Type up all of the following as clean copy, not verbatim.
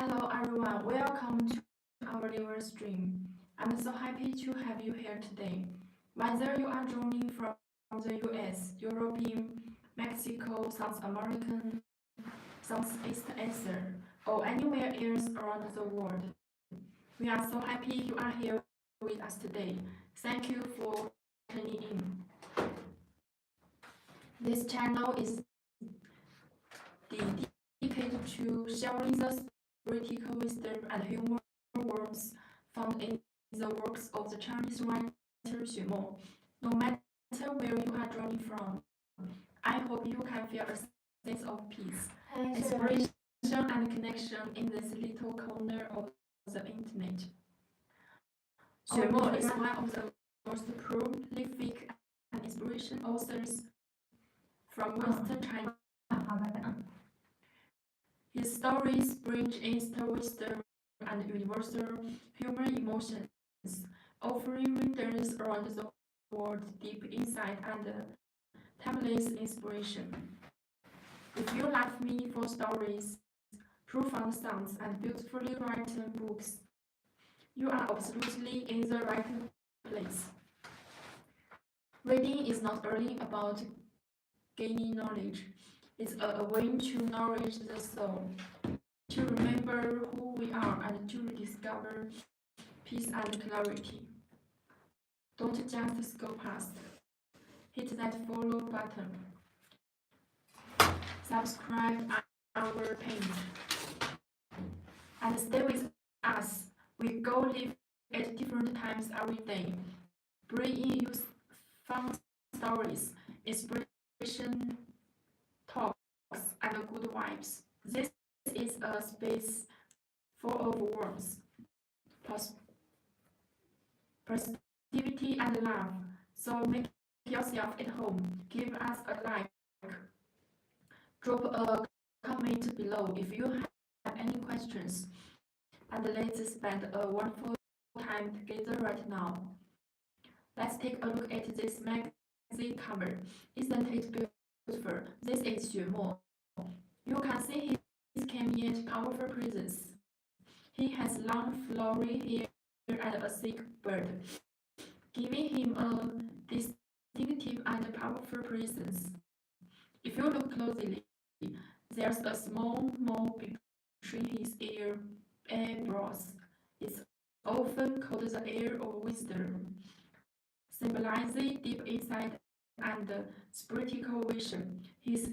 Hello everyone, welcome to our Livestream. I'm so happy to have you here today. Whether you are joining from the US, European, Mexico, South American, Southeast Asia, or anywhere else around the world, we are so happy you are here with us today. Thank you for tuning in. This channel is dedicated to sharing the spiritual wisdom and humor words found in the works of the Chinese writer Xuemo. No matter where you are joining from, I hope you can feel a sense of peace, inspiration, and connection in this little corner of the internet. Xuemo is one of the most prolific and inspirational authors from Western China. His stories bring Eastern wisdom and universal human emotions, offering readers around the world deep insight and timeless inspiration. If you like meaningful stories, profound sounds, and beautifully written books, you are absolutely in the right place. Reading is not only about gaining knowledge, it's a way to nourish the soul, to remember who we are, and to rediscover peace and clarity. Don't just scroll past. Hit that follow button. Subscribe our page. And stay with us. We go live at different times every day, bringing you fun stories, inspiration, talks, and good vibes. This is a space full of warmth, positivity, and love. So make yourself at home. Give us a like. Drop a comment below if you have any questions. And let's spend a wonderful time together right now. Let's take a look at this magazine cover. Isn't it beautiful? This is Xuemo. You can see his calm yet powerful presence. He has long flowery hair and a thick beard, giving him a distinctive and powerful presence. If you look closely, there's a small mole between his eyebrows. It's often called the ear of wisdom, symbolizing deep insight and spiritual vision. His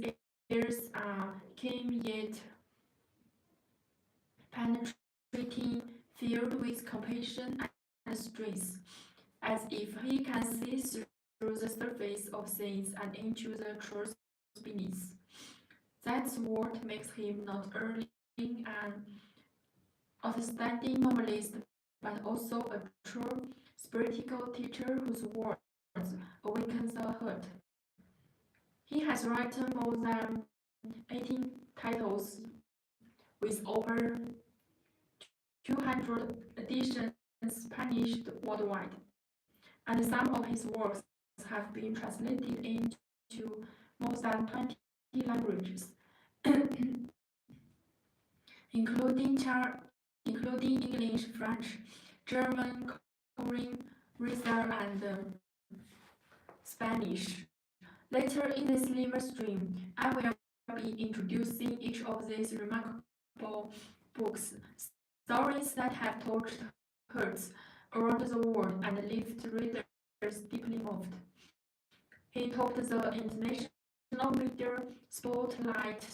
ears are keen yet penetrating, filled with compassion and strength, as if he can see through the surface of things and into the truth beneath. That's what makes him not only an outstanding novelist, but also a true spiritual teacher whose words awaken the heart. He has written more than 18 titles, with over 200 editions published worldwide, and some of his works have been translated into more than 20 languages, including English, French, German, Korean, Russian, and Spanish. Later in this live stream, I will be introducing each of these remarkable books, stories that have touched hearts around the world and left readers deeply moved. He topped the International Reader Spotlight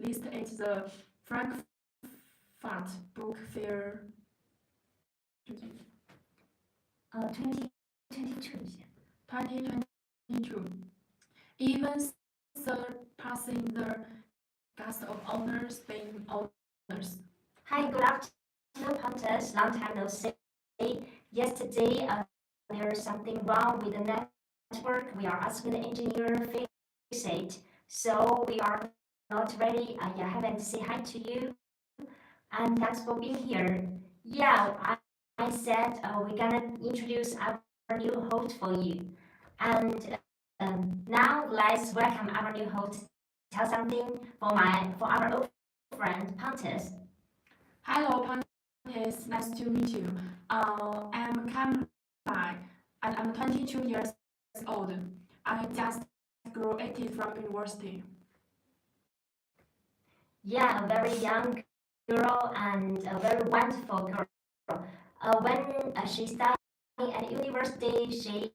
list at the Frankfurt Book Fair 2022, even surpassing the guest of honor Spain honors. Hi, good afternoon, Pontus. Long time no see. Yesterday, there's something wrong with the network. We are asking the engineer to fix it. So we are not ready. I haven't said hi to you. And thanks for being here. Yeah, I said we're gonna introduce our new host for you. And now let's welcome our new host. Tell something for our old friend Pontus. Hello, Pantes. Nice to meet you. I'm Cameron, and I'm 22 years old. I just graduated from university. Yeah, a very young girl and a very wonderful girl. When she studied at university, she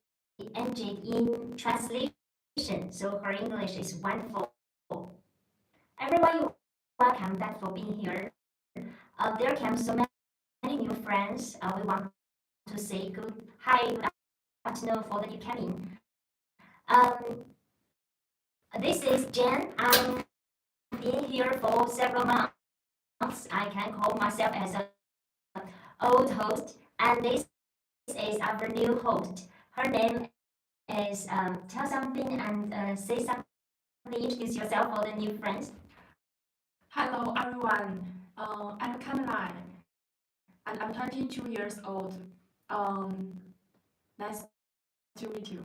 entered in translation, so her English is wonderful. Everyone, you're welcome back for being here. There came so many new friends. We want to say good hi, good afternoon for the new coming. Um, this is Jen. I'm been here for several months. I can call myself as an old host, and this is our new host. Her name is tell something and say something. Introduce yourself for the new friends. Hello, everyone. I'm Cameron, and I'm 22 years old. Um, Nice to meet you.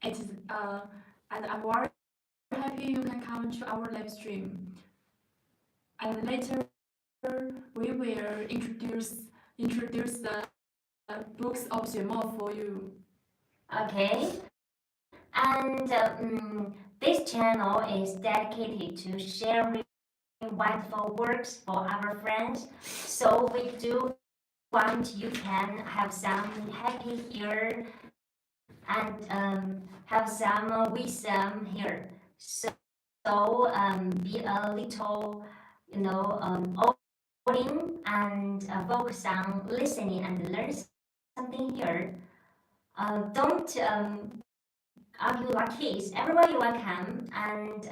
It is, and I'm very happy you can come to our live stream. And later we will introduce the books of Xuemo for you. Okay, and this channel is dedicated to sharing wonderful works for our friends. So we do want you can have some happy here and have some wisdom here. So be a little, open and focus on listening and learn something here. Don't argue like kids. Everybody welcome, and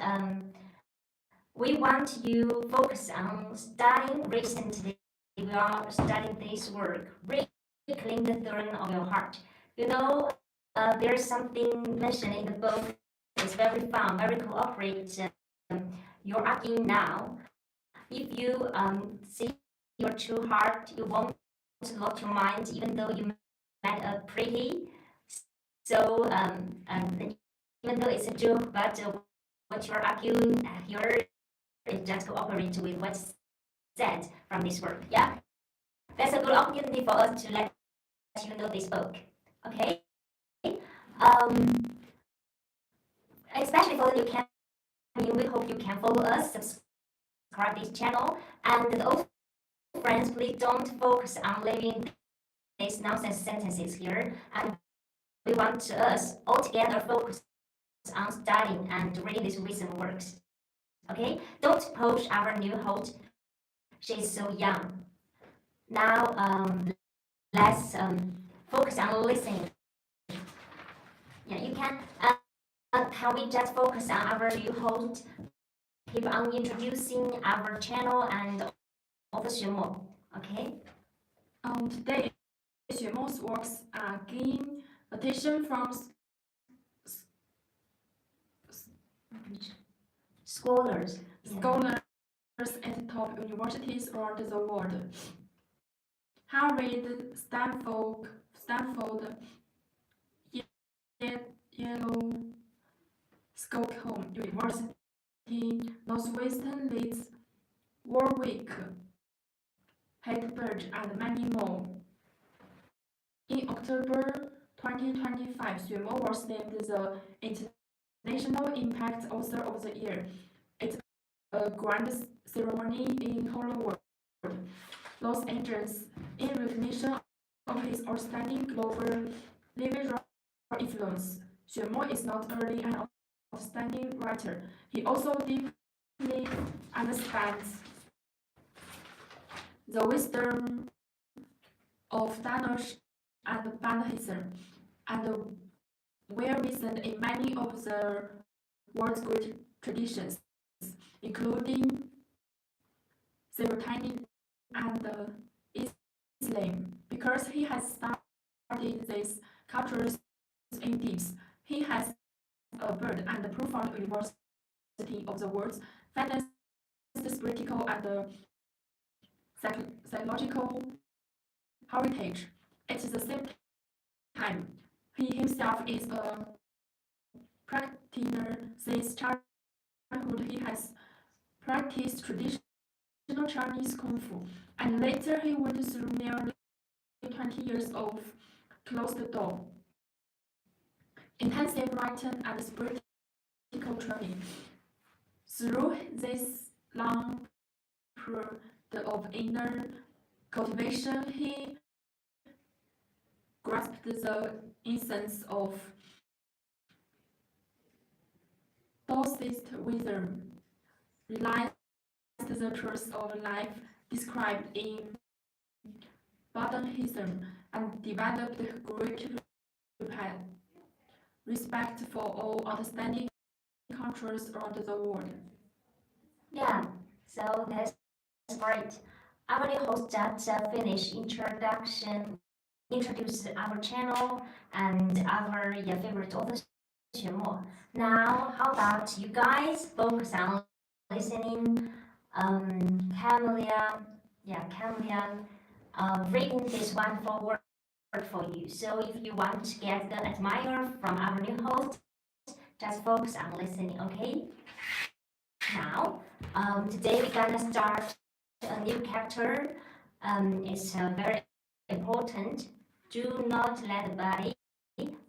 we want you focus on studying recently. We are studying this work. Really clean the throne of your heart. You know, there's something mentioned in the book. It's very fun, very cooperate. You're arguing now. If you see your true heart, you won't lose your mind, even though you met a pretty. So even though it's a joke, but what you're arguing here is just cooperate with what's said from this work. Yeah, that's a good opportunity for us to let you know this book. Okay. Um, Especially for the new coming, we hope you can follow us, subscribe this channel, and the old friends, please don't focus on leaving these nonsense sentences here, and we want us all together focus on studying and reading these recent works. Okay, don't push our new host. She's so young. Now let's focus on listening. Yeah, you can. Can we just focus on our new host? Keep on introducing our channel and all the Xuemo. Okay. Today, Xuemo's works are gaining attention from Scholars. scholars at top universities around the world. Harvard, Stanford, Yale, Stockholm University, Northwestern Leeds, Warwick, Heidelberg, and many more. In October 2025, Xuemo was named the International Impact Author of the Year. It's a grand ceremony in Hollywood, Los Angeles, in recognition of his outstanding global liberal influence. Xuemo is not only an outstanding writer, he also deeply understands the wisdom of Danish and Buddhism, and well reasoned in many of the world's great traditions, including Zoroastrianism and Islam. Because he has studied these cultures in depth, he has a broad and profound university of the world's finest spiritual and psychological heritage. At the same time, he himself is a practitioner since childhood. He has practiced traditional Chinese Kung Fu, and later he went through nearly 20 years of closed door, intensive writing and spiritual training. Through this long period of inner cultivation, he grasped the essence of Taoist wisdom, realized the truth of life described in Buddhism, and developed great respect for all understanding cultures around the world. Yeah, so that's great. Our new host just finished introduce our channel and our favorite author, Xuemo. Now, how about you guys focus on listening? Camelia, reading this wonderful work for you. So if you want to get the admire from our new host, just focus on listening, okay? Now, today we're gonna start a new chapter. It's very important. Do not let the body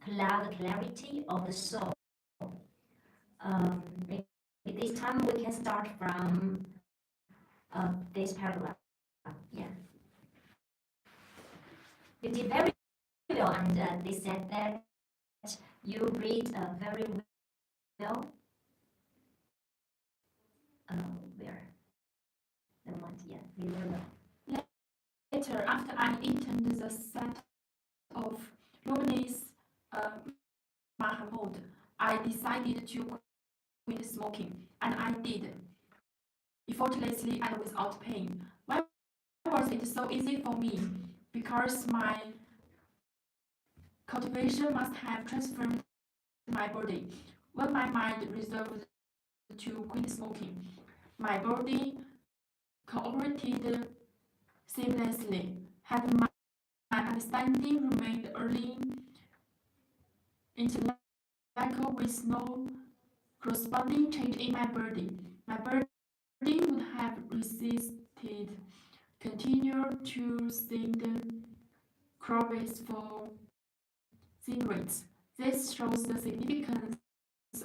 cloud the clarity of the soul. Maybe this time we can start from this paragraph. Yeah, you did very well, and they said that you read very well. Where? Never mind. Yeah, you very well. Later, after I eaten the set of Lebanese uh, Mahmoud, I decided to quit smoking, and I did, effortlessly and without pain. Why was it so easy for me? Because my cultivation must have transformed my body. When my mind resolved to quit smoking, my body cooperated seamlessly. Had my understanding remained early intellectual with no corresponding change in my body would have resisted, continued to send cravings for cigarettes. This shows the significance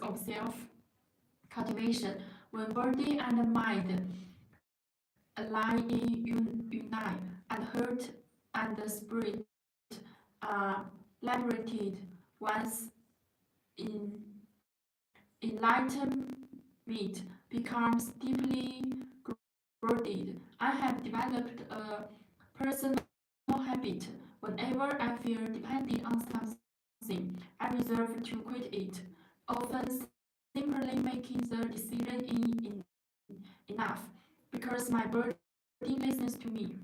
of self-cultivation. When body and mind align in unite, and heart and spirit are liberated, once in enlightenment becomes deeply rooted. I have developed a personal habit. Whenever I feel dependent on something, I resolve to quit it, often simply making the decision enough because my body listens to me.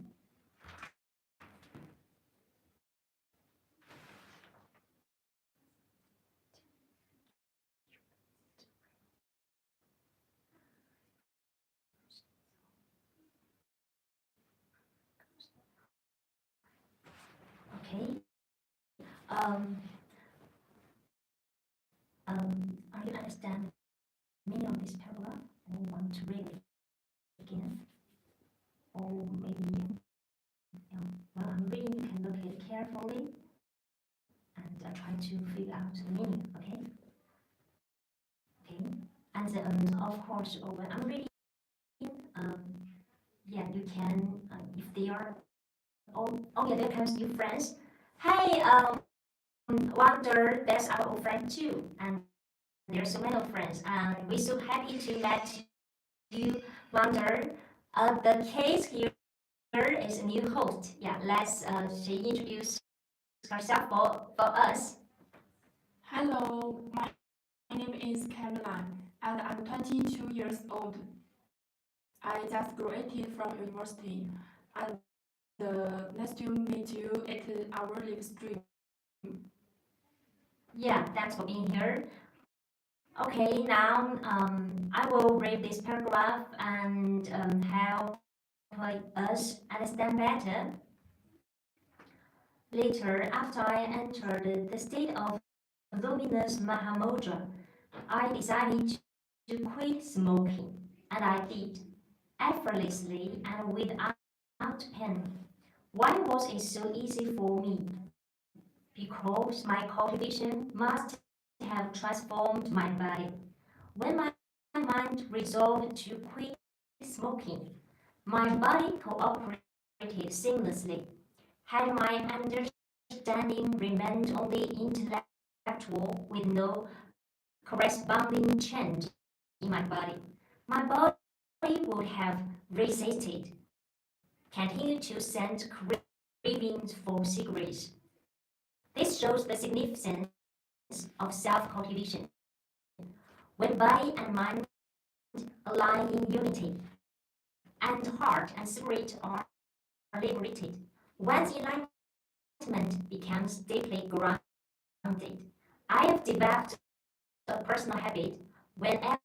Okay. Are you understand the meaning of this paragraph? Or want to read it again? Or maybe, while I'm reading, you can look at it carefully and try to figure out the meaning. Okay. Okay. And of course, when I'm reading, um, yeah, you can if they are. Oh yeah, there comes new friends. Hey, Wonder, that's our old friend too, and there's so many friends, and we're so happy to meet you, Wonder. The case here is a new host. Yeah, let's she introduce herself for us. Hello, my name is Caroline, and I'm 22 years old. I just graduated from university, and nice to meet you at our live stream. Yeah, thanks for being here. Okay, now I will read this paragraph and help us understand better. Later, after I entered the state of luminous Mahamudra, I decided to quit smoking, and I did. effortlessly and without pain. Why was it so easy for me? Because my cultivation must have transformed my body. When my mind resolved to quit smoking, my body cooperated seamlessly. Had my understanding remained only intellectual with no corresponding change in my body would have resisted, continued to send cravings for cigarettes. This shows the significance of self-cultivation. When body and mind align in unity, and heart and spirit are liberated, one's enlightenment becomes deeply grounded. I have developed a personal habit. Whenever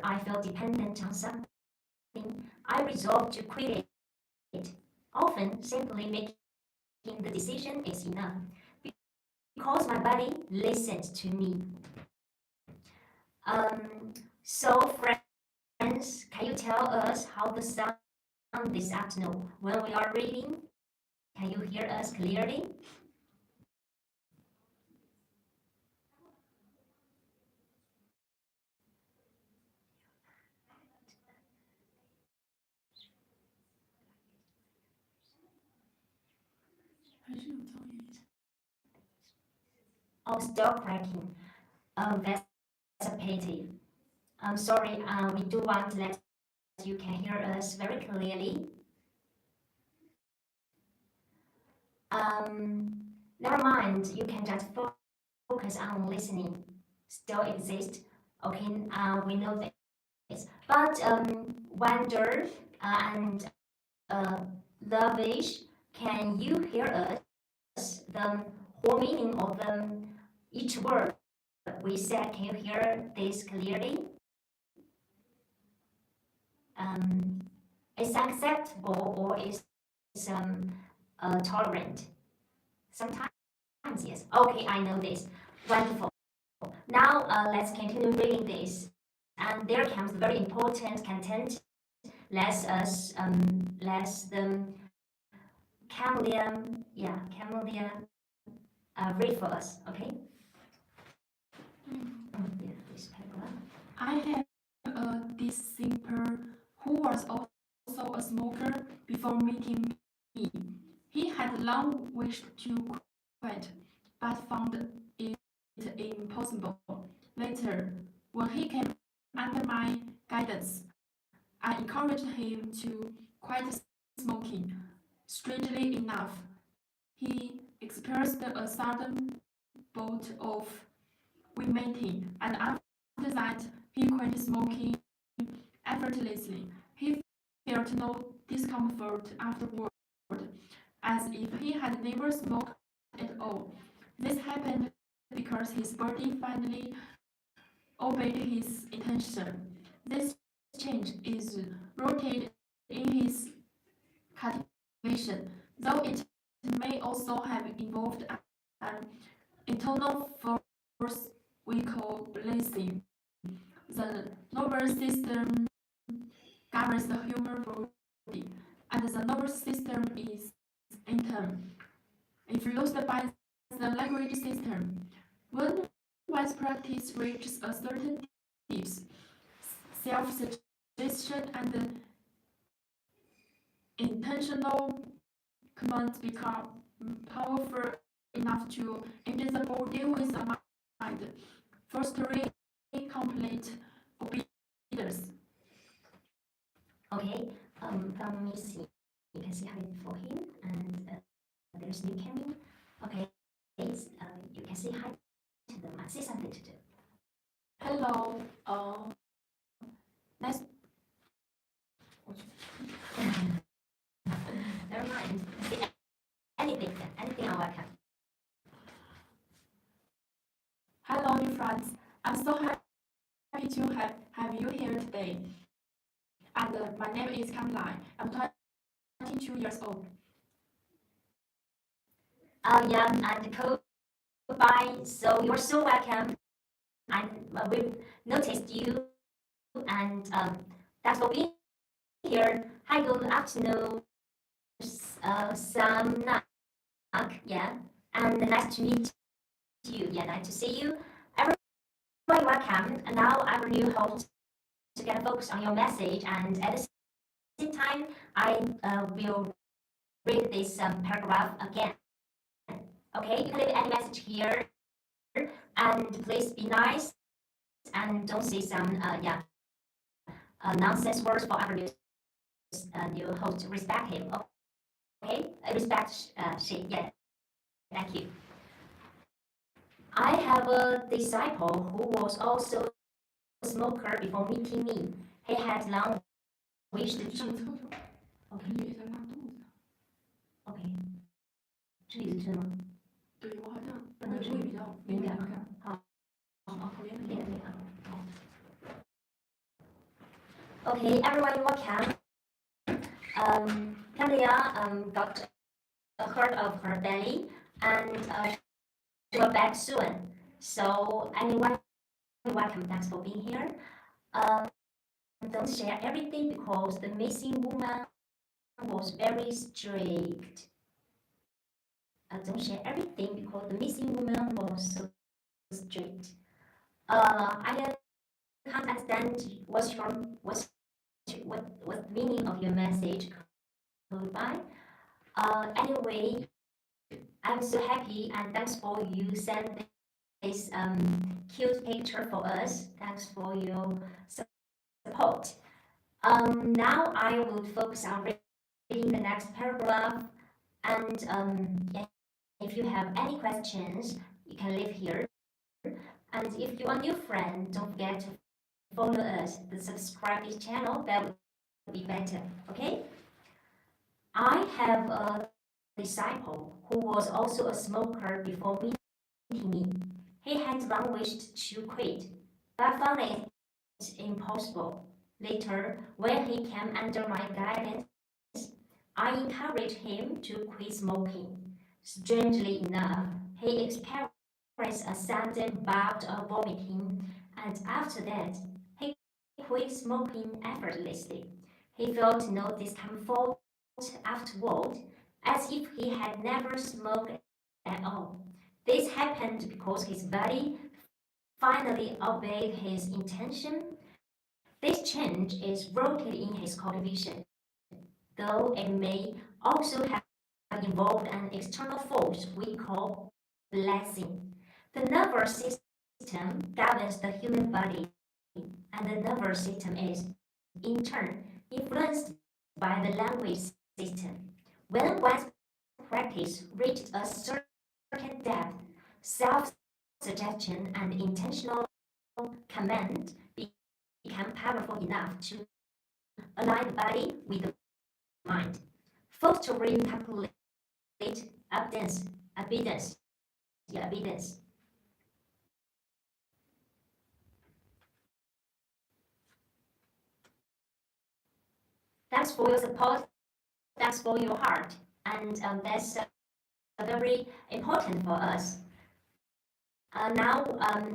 I feel dependent on something, I resolve to quit it. Often, simply making the decision is enough because my body listens to me. So, friends, can you tell us how the sound this afternoon when we are reading? Can you hear us clearly? Oh, still cracking. That's a pity. I'm sorry. We do want to let you can hear us very clearly. Never mind. You can just focus on listening. Still exist. Okay. We know this. But wonder and lavish. Can you hear us? The whole meaning of each word we said. Can you hear this clearly? Is acceptable or is tolerant? Sometimes yes. Okay, I know this. Wonderful. Now let's continue reading this. And there comes very important content. Let's the Camelia read for us. Okay. Yeah, this paper. I have this simple who was also a smoker before meeting me. He had long wished to quit, but found it impossible. Later, when he came under my guidance, I encouraged him to quit smoking. Strangely enough, he experienced a sudden bout of vomiting, and after that, he quit smoking effortlessly. He felt no discomfort afterward, as if he had never smoked at all. This happened because his body finally obeyed his intention. This change is rooted in his cultivation, though it may also have involved an internal force we call blessing. The nervous system governs the human body, and the nervous system is, in turn, influenced by the language system. When one's practice reaches a certain depth, self-suggestion and intentional commands become powerful enough to enter the body with the mind, fostering complete obedience. Okay, let me see. You can see how it for him, and there's new coming. Okay, you can say hi to them and say something to them. Hello, nice. Never mind. Say anything are welcome. Hello, new friends. I'm so happy to have you here today. And my name is Caroline. I'm 22 years old. Yeah, and goodbye. So you're so welcome. And we've noticed you, and thanks for being here. Hi, good afternoon, Sam Nak. Yeah, and nice to meet you. Yeah, nice to see you. Everyone, welcome. And now I will new host to get focus on your message, and at the same time, I will read this paragraph again. Okay, you can leave any message here, and please be nice and don't say some nonsense words for our new host. Respect him. Okay, respect she. Yeah, thank you. I have a disciple who was also a smoker before meeting me. He had long wished to. 上厕所， OK 感觉也在拉肚子。OK，这里是吗？对我好像不能会比较敏感。感。好，好连连着啊。OK, everyone, welcome. Camilla got a hurt of her belly and she will back soon. So anyone, welcome. Thanks for being here. Don't share everything because the missing woman was very strict. Don't share everything because the missing woman was so strict. I can't understand what's the meaning of your message. Goodbye. Anyway, I'm so happy and thanks for you send this cute picture for us. Thanks for your support. Now I would focus on reading the next paragraph, and if you have any questions, you can leave here. And if you are a new friend, don't forget to follow us and subscribe this channel. That would be better. Okay? I have a disciple who was also a smoker before meeting me. He had long wished to quit, but found it impossible. Later, when he came under my guidance, I encouraged him to quit smoking. Strangely enough, he experienced a sudden bout of vomiting, and after that, he quit smoking effortlessly. He felt no discomfort afterward, as if he had never smoked at all. This happened because his body finally obeyed his intention. This change is rooted in his cultivation, though it may also have involved an external force we call blessing. The nervous system governs the human body, and the nervous system is, in turn, influenced by the language system. When one's practice reaches a certain depth, self-suggestion and intentional command become powerful enough to align the body with the mind, fostering complete obedience. Thanks for your support. Thanks for your heart, and that's very important for us. Now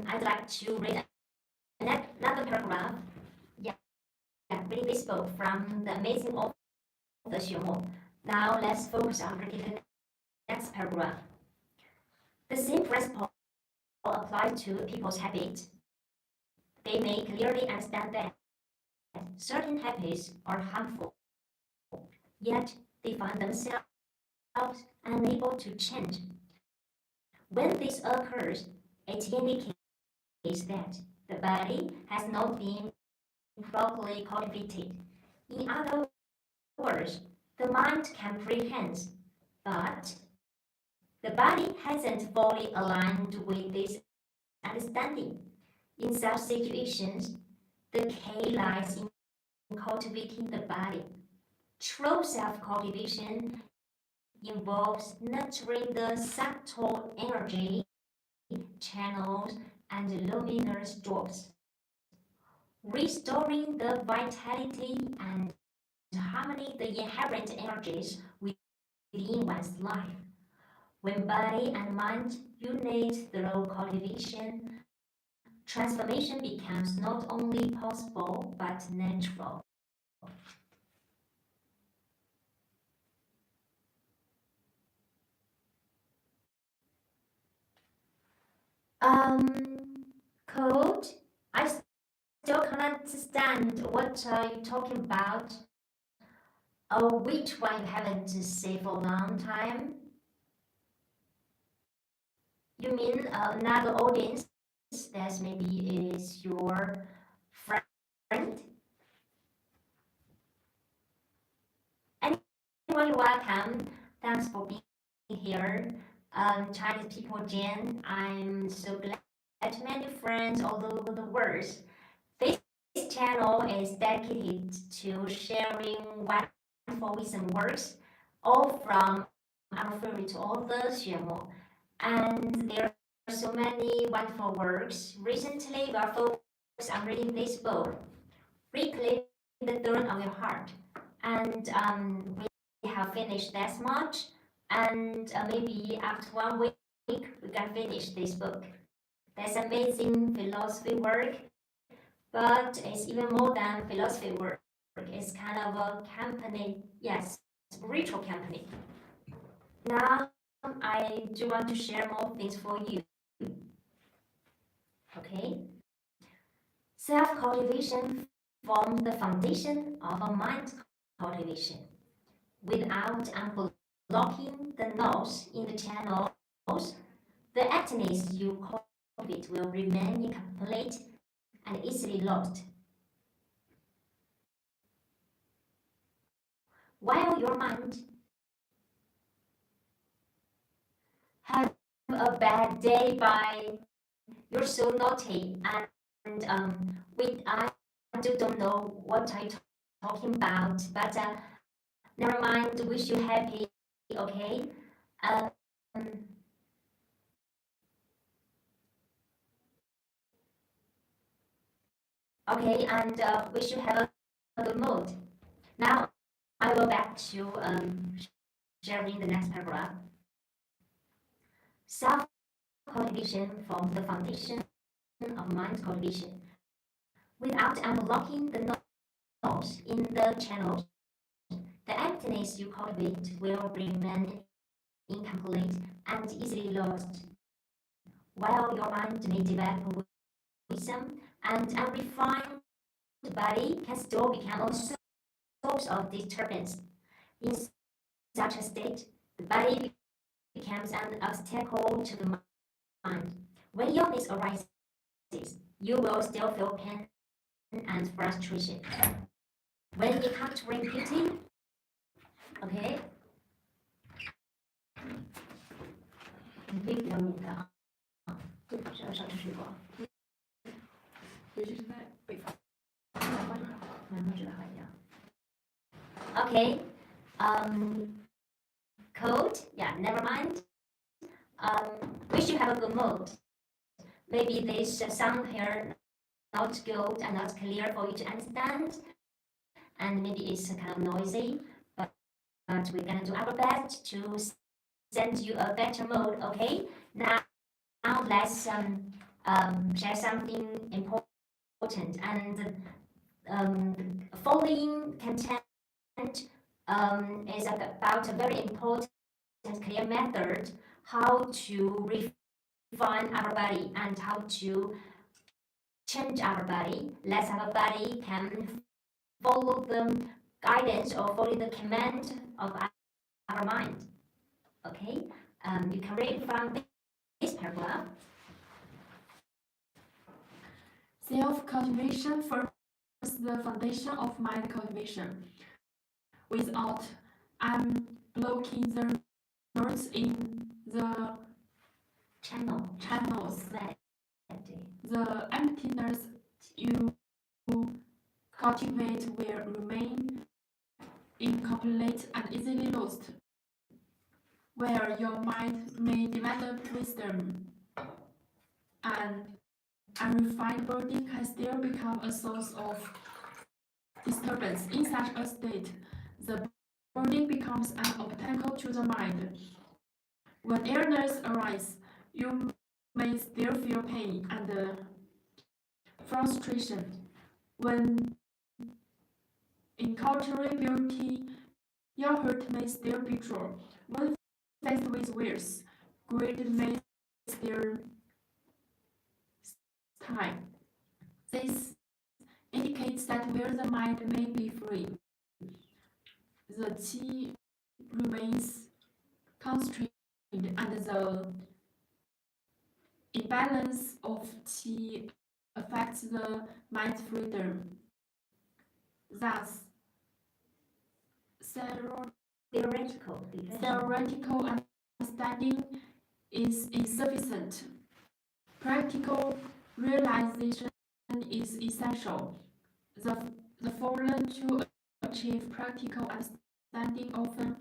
I'd like to read another paragraph. Yeah, reading this book from the amazing author Xuemo. Now let's focus on reading the next paragraph. The same principle applies to people's habits. They may clearly understand that certain habits are harmful, yet they find themselves unable to change. When this occurs, it indicates that the body has not been properly cultivated. In other words, the mind comprehends, but the body hasn't fully aligned with this understanding. In such situations, the key lies in cultivating the body. True self-cultivation involves nurturing the subtle energy channels and luminous drops, restoring the vitality and harmony the inherent energies within one's life. When body and mind unite through cultivation, transformation becomes not only possible but natural. Code? I still can't understand what you're talking about. Oh, which one you haven't seen for a long time? You mean another audience that maybe is your friend? Anyway, you're welcome. Thanks for being here. Chinese people, Jen, I'm so glad to meet new friends all over the world. This channel is dedicated to sharing wonderful wisdom works, all from our favorite author, Xuemo. And there are so many wonderful works. Recently, we are focused on reading this book, Reclaim the Throne of Your Heart. And we have finished that much. And maybe after 1 week, we can finish this book. That's amazing philosophy work, but it's even more than philosophy work. It's kind of a company, yes, spiritual company. Now, I do want to share more things for you. Okay? Self-cultivation forms the foundation of a mind cultivation. Without unblocking the nodes in the channels, the emptiness you cultivate will remain incomplete and easily lost. While your mind have a bad day by you're so naughty and I don't know what I'm talking about, but never mind, wish you happy, okay? Um, okay, and wish you have a good mood. Now I will back to sharing the next paragraph. Self-cultivation forms the foundation of mind cultivation. Without unlocking the nodes in the channels, the emptiness you cultivate will remain incomplete and easily lost. While your mind may develop wisdom and unrefined body can still become a source of disturbance. In such a state, the body becomes an obstacle to the mind. When illness arises, you will still feel pain and frustration. When encountering beauty, okay, 你可以比较敏感啊，对，需要少吃水果，尤其是在北方，南方吃的好一点。Okay, cold, yeah, never mind. Wish you have a good mood. Maybe this sound here not good and not clear for you to understand, and maybe it's kind of noisy, but we're gonna do our best to send you a better mood. Okay, now let's share something important, and following content is about a very important clear method how to refine our body and how to change our body. Let our body can follow the guidance or follow the command of our mind. Okay, you can read from this paragraph. Self-cultivation forms the foundation of mind cultivation. Without unblocking the nodes in the channels, the emptiness you cultivate will remain incomplete and easily lost. Where your mind may develop wisdom, an unrefined body can still become a source of disturbance. In such a state, the body becomes an obstacle to the mind. When illness arises, you may still feel pain and frustration. When encountering beauty, your heart may still be true. When faced with worse, greed may still time. This indicates that where the mind may be free, the qi remains constrained and the imbalance of qi affects the mind's freedom. Thus, Theoretical understanding is insufficient. Practical realization is essential. The formula to achieve practical understanding often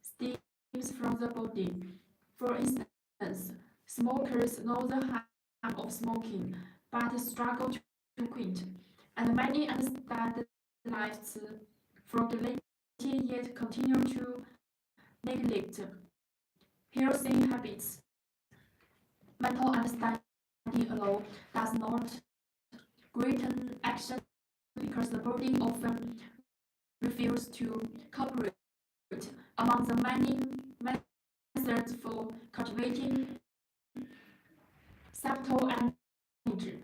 stems from the body. For instance, smokers know the harm of smoking, but struggle to quit, and many understand life's fragility yet continue to neglect healthy habits. Mental understanding alone does not greaten action because the body often refuses to cooperate. Among the many methods for cultivating subtle energy,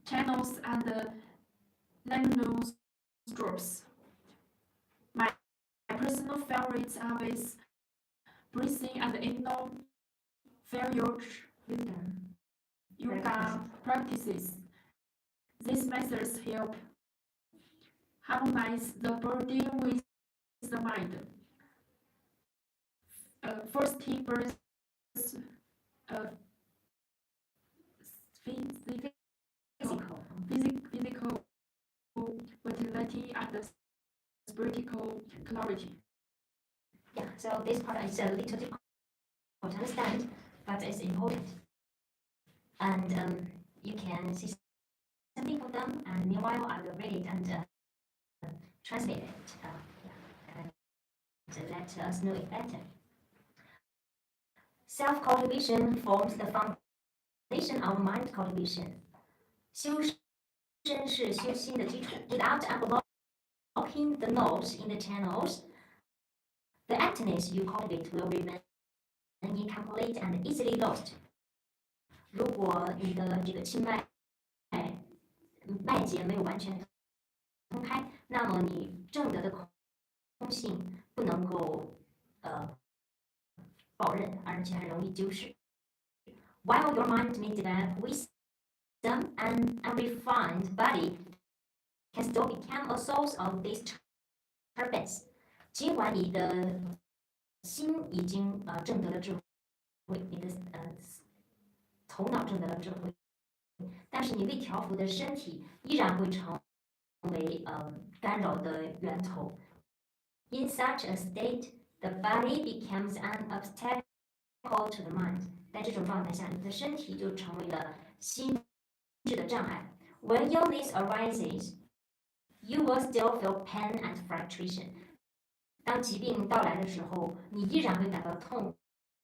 channels and liminal strokes. My personal favorites are with breathing and inner failure yoga practices. These methods help harmonize the body with the mind. Fostering both uh, physical vitality and spiritual clarity. Yeah, so this part is a little difficult to understand, but it's important. And you can see something for them, and meanwhile I will read it and translate it. And let us know it better. Self-cultivation forms the foundation of mind cultivation. 修身是修心的基础。Without unblocking the nodes in the channels, the emptiness you cultivate will remain incomplete and easily lost. 如果你的这个气脉结没有完全通开，那么你证得的空性不能够保任，而且很容易丢失。While your mind may develop wisdom and a refined body can still become a source of disturbance. 尽管你的心已经证得了智慧，你的头脑证得了智慧，但是你未调伏的身体依然会成为干扰的源头。In such a state, the body becomes an obstacle to the mind. 在这种状态下，你的身体就成为了心智的障碍。When illness arises, you will still feel pain and frustration. 当疾病到来的时候，你依然会感到痛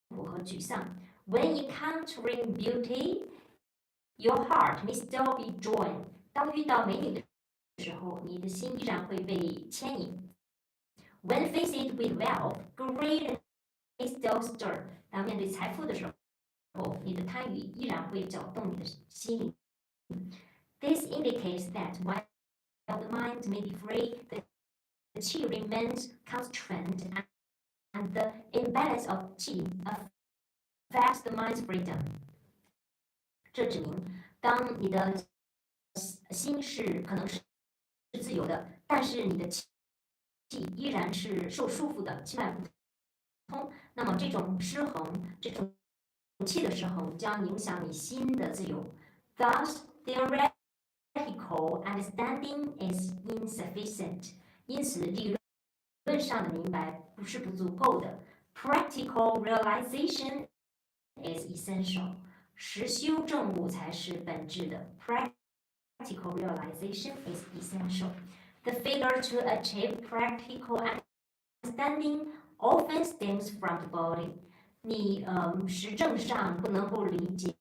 苦和沮丧。When encountering beauty, your heart may still be drawn. 当遇到美女的时候，你的心依然会被牵引。When faced with wealth, greed may still stir. 当面对财富的时候，你的贪欲依然会搅动你的心灵。This indicates that while the mind may be free, the qi remains constrained, and the imbalance of qi affects the mind's freedom. 这指明，当你的心是可能是自由的，但是你的气依然是受束缚的，气脉不通，那么这种失衡，这种气的失衡将影响你心的自由。Thus, theoretical understanding is insufficient. 因此，理论上的明白是不足够的。Practical realization is essential. 实修正悟才是本质的。Practical realization is essential. The failure to achieve practical understanding often stems from the body. 你实证上不能够理解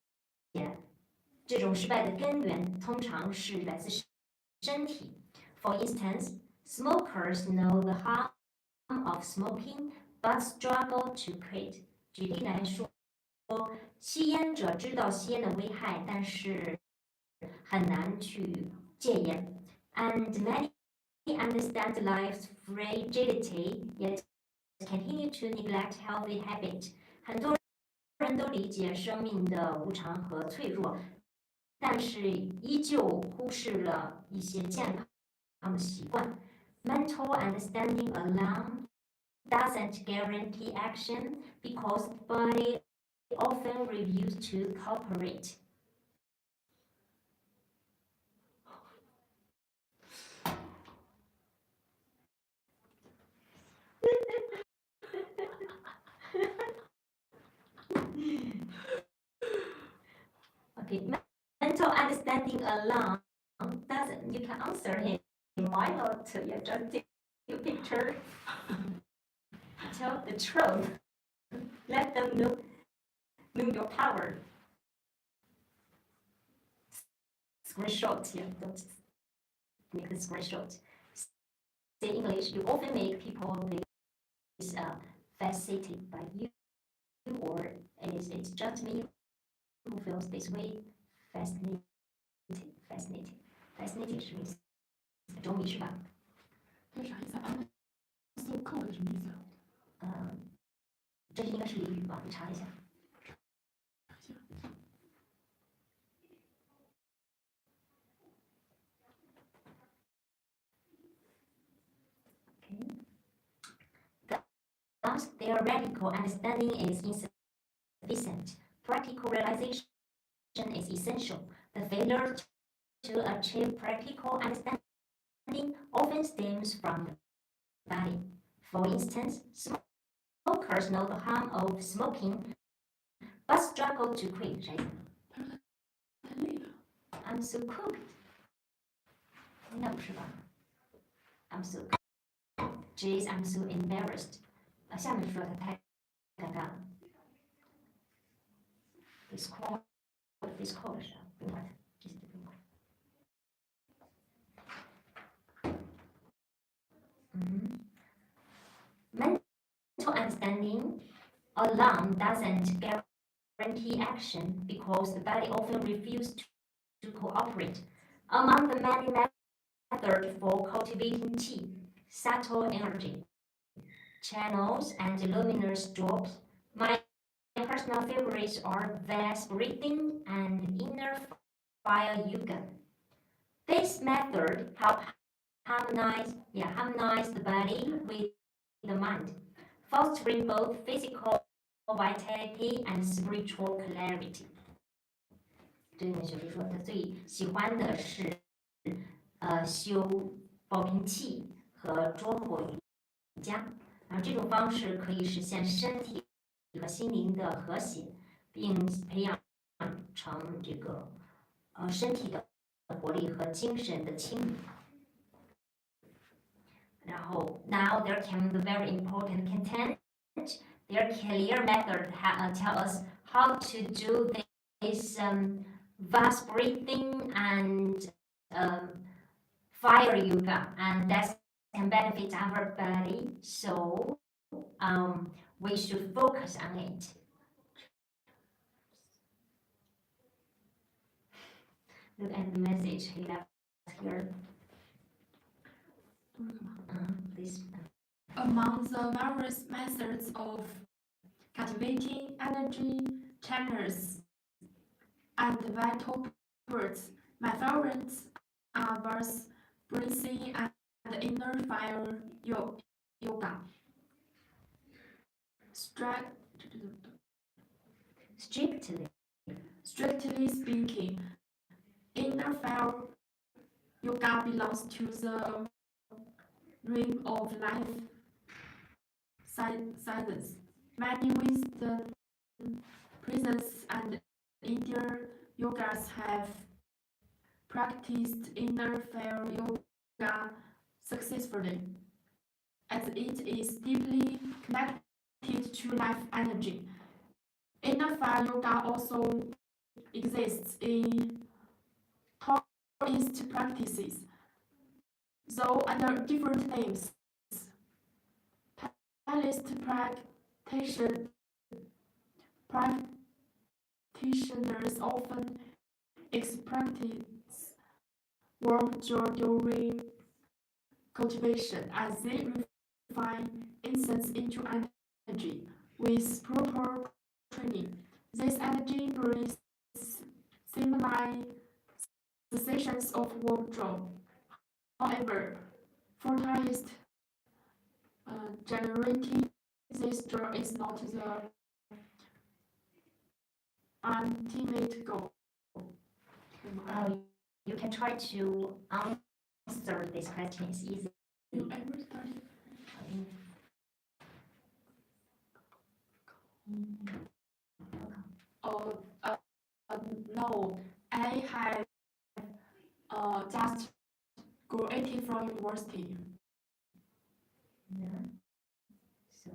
这种失败的根源，通常是来自身体。For instance, smokers know the harm of smoking but struggle to quit. 举例来说，吸烟者知道吸烟的危害，但是很难去戒烟。And many understand life's fragility, yet continue to neglect healthy habits. 很多人都理解生命的无常和脆弱，但是依旧忽视了一些健康的习惯。Mental understanding alone doesn't guarantee action because the body often refuses to cooperate. Okay, mental understanding alone doesn't. You can answer him. Why not? You just take a picture. Tell the truth. Let them know your power. Screenshot. Yeah, don't make the screenshot. Say English. You often make people this fascinated by you, or it's just me who feels this way. Fascinated. Fascinated 什么意思？中迷是吧？这是啥意思啊？so cold 什么意思啊？这应该是俚语吧？你查一下。Thus, theoretical understanding is insufficient. Practical realization is essential. The failure to achieve practical understanding often stems from the body. For instance, smokers know the harm of smoking, but struggle to quit. I'm so cooked. 应该不是吧 ？I'm so cooked. Jeez, I'm so embarrassed. 下面说的太尴尬了。Discord 是啊，不用管它，这些都不用管。Mental understanding alone doesn't guarantee action because the body often refuses to cooperate. Among the many methods for cultivating qi, subtle energy, channels, and luminous drops, my personal favorites are vast breathing and inner fire yoga. This method helps harmonize the body with the mind, fostering both physical vitality and spiritual clarity. 这里面学弟说，他最喜欢的是修保平气和桌火瑜伽，然后这种方式可以实现身体和心灵的和谐，并培养成这个身体的活力和精神的清明。然后 now there came the very important content. Their clear method tell us how to do this vast breathing and fire yoga, and that can benefit our body. So we should focus on it. Look at the message he left here. This. Among the various methods of cultivating energy channels and vital parts, my favorites are verse breathing and inner fire yoga. Strictly speaking, inner fire yoga belongs to the realm of life science. Many Western prisons and Indian yogas have practiced inner fire yoga successfully, as it is deeply connected to life energy. Inner fire yoga also exists in Taoist practices, though under different names. Taoist practitioners practitioners often practice warm joy during cultivation as they refine incense into energy. With proper training, this energy brings similar sensations of warm joy. However, for Taoist, generating this joy is not the ultimate goal. You can try to answer this question. It's easy. You ever study? Oh, no. I have just graduated from university. Yeah. So.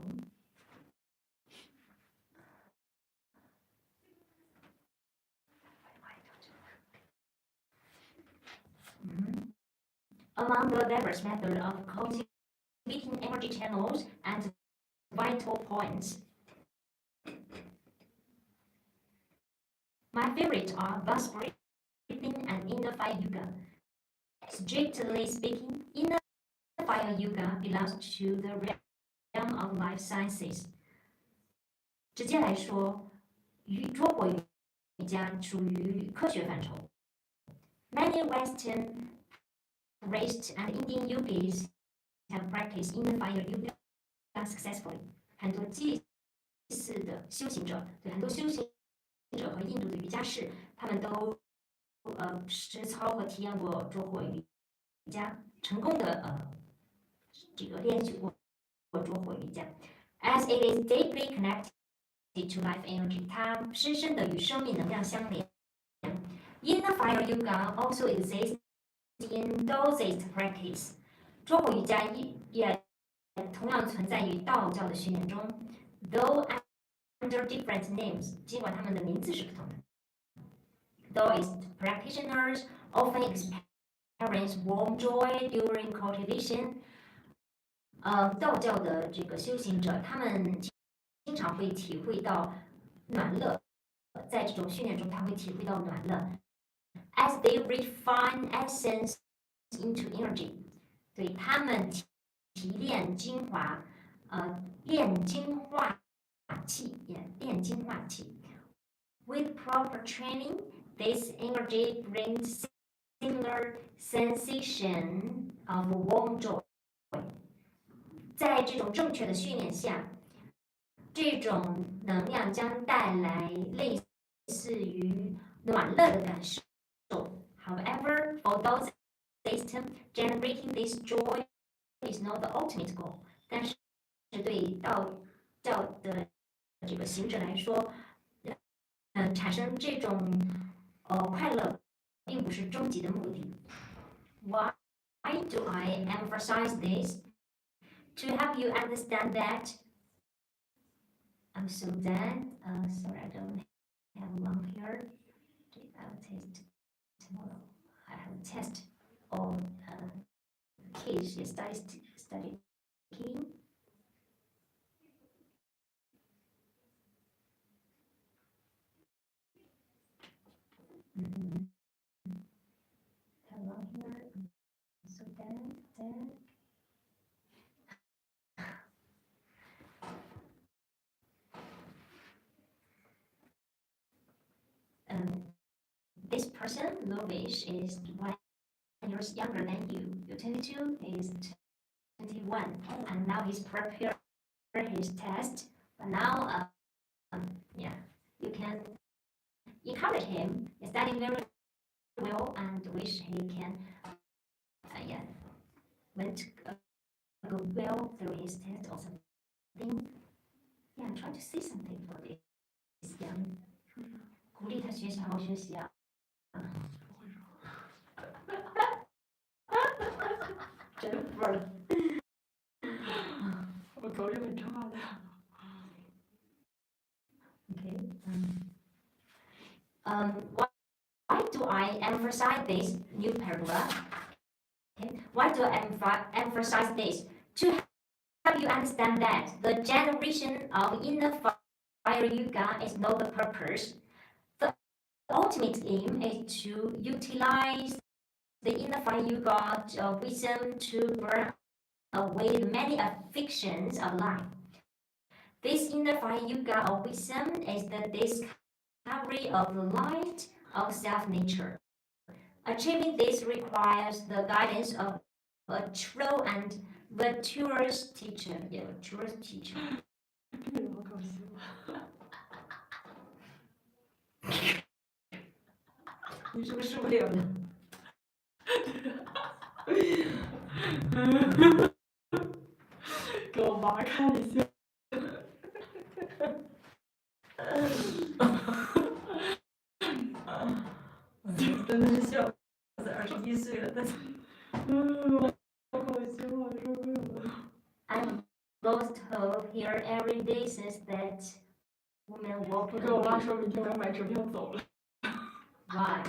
Among the diverse methods of cultivating energy channels and vital points, my favorites are bus breathing and inner fire yoga. Strictly speaking, inner fire yoga belongs to the realm of life sciences. 直接来说，捉火瑜伽属于科学范畴。Many Western, Buddhist, and Indian yogis have practiced inner fire yoga successfully. 很多祭祀的修行者，对很多修行者和印度的瑜伽士，他们都实操和体验过捉火瑜伽，成功的这个练习过捉火瑜伽。As it is deeply connected to life energy， 它深深的与生命能量相连。Inner fire yoga also exists in Taoist practice， 捉火瑜伽也同样存在于道教的训练中 ，though under different names， 尽管他们的名字是不同的。Taoist practitioners often experience warm joy during cultivation。道教的这个修行者，他们经常会体会到暖乐，在这种训练中，他会体会到暖乐。As they refine essence into energy， 对他们提炼精华，炼精化气，炼精化气。With proper training, this energy brings similar sensation of warm joy。在这种正确的训练下，这种能量将带来类似于暖乐的感受。However, for those systems, generating this joy is not the ultimate goal。但是对道教的这个行者来说，产生这种快乐，并不是终极的目的。Why do I emphasize this? To help you understand that. I'm so dead. Sorry, I don't have long hair. I'll test tomorrow. I have a test on kids study key. Have long hair. I'm so dead. This person, Lovish, is 1 year younger than you. You're 22, he's 21, and now he's preparing his test. But now, you can encourage him. He's studying very well, and wish he can, go well through his test or something. Yeah, I'm trying to say something for this young. 鼓励他学习，好好学习啊！真服了，我口语很差的。Okay. Why do I emphasize this new paragraph? Okay. Why do I emphasize this? To help you understand that the generation of inner fire yoga is noble purpose. The ultimate aim is to utilize the inner fire yoga wisdom to burn away the many afflictions of life. This inner fire yoga of wisdom is the discovery of the light of self-nature. Achieving this requires the guidance of a true and virtuous teacher. Yeah, virtuous teacher. 这个好搞笑啊！你是不是受不了了？给我妈看一下。真的是笑死，21岁了，但是，好搞笑啊！受不了了。I'm lost hope here every day since that woman 我 walking 跟我妈 away. 说明天我要买车票走了。Why?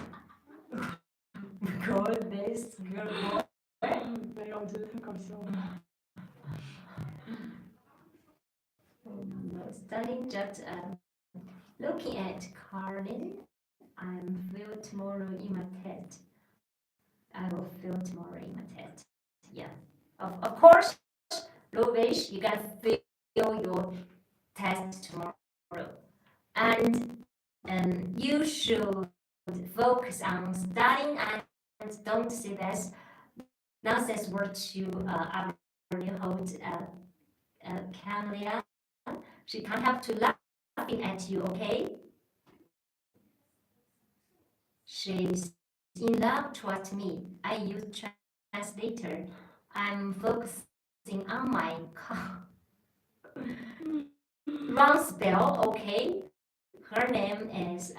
Because this girl boy. 没有，我觉得太搞笑了。Studying just looking at Carlin. I'm feel tomorrow in my test. I will feel tomorrow in my test. Yeah. Of course, Lovish, you gotta feel your test tomorrow. And you should focus on studying and don't say this nonsense word to our new host, Camelia. She can't help to laughing at you, okay? She's in love, trust me. I use translator. I'm focusing on my wrong spell, okay? Her name is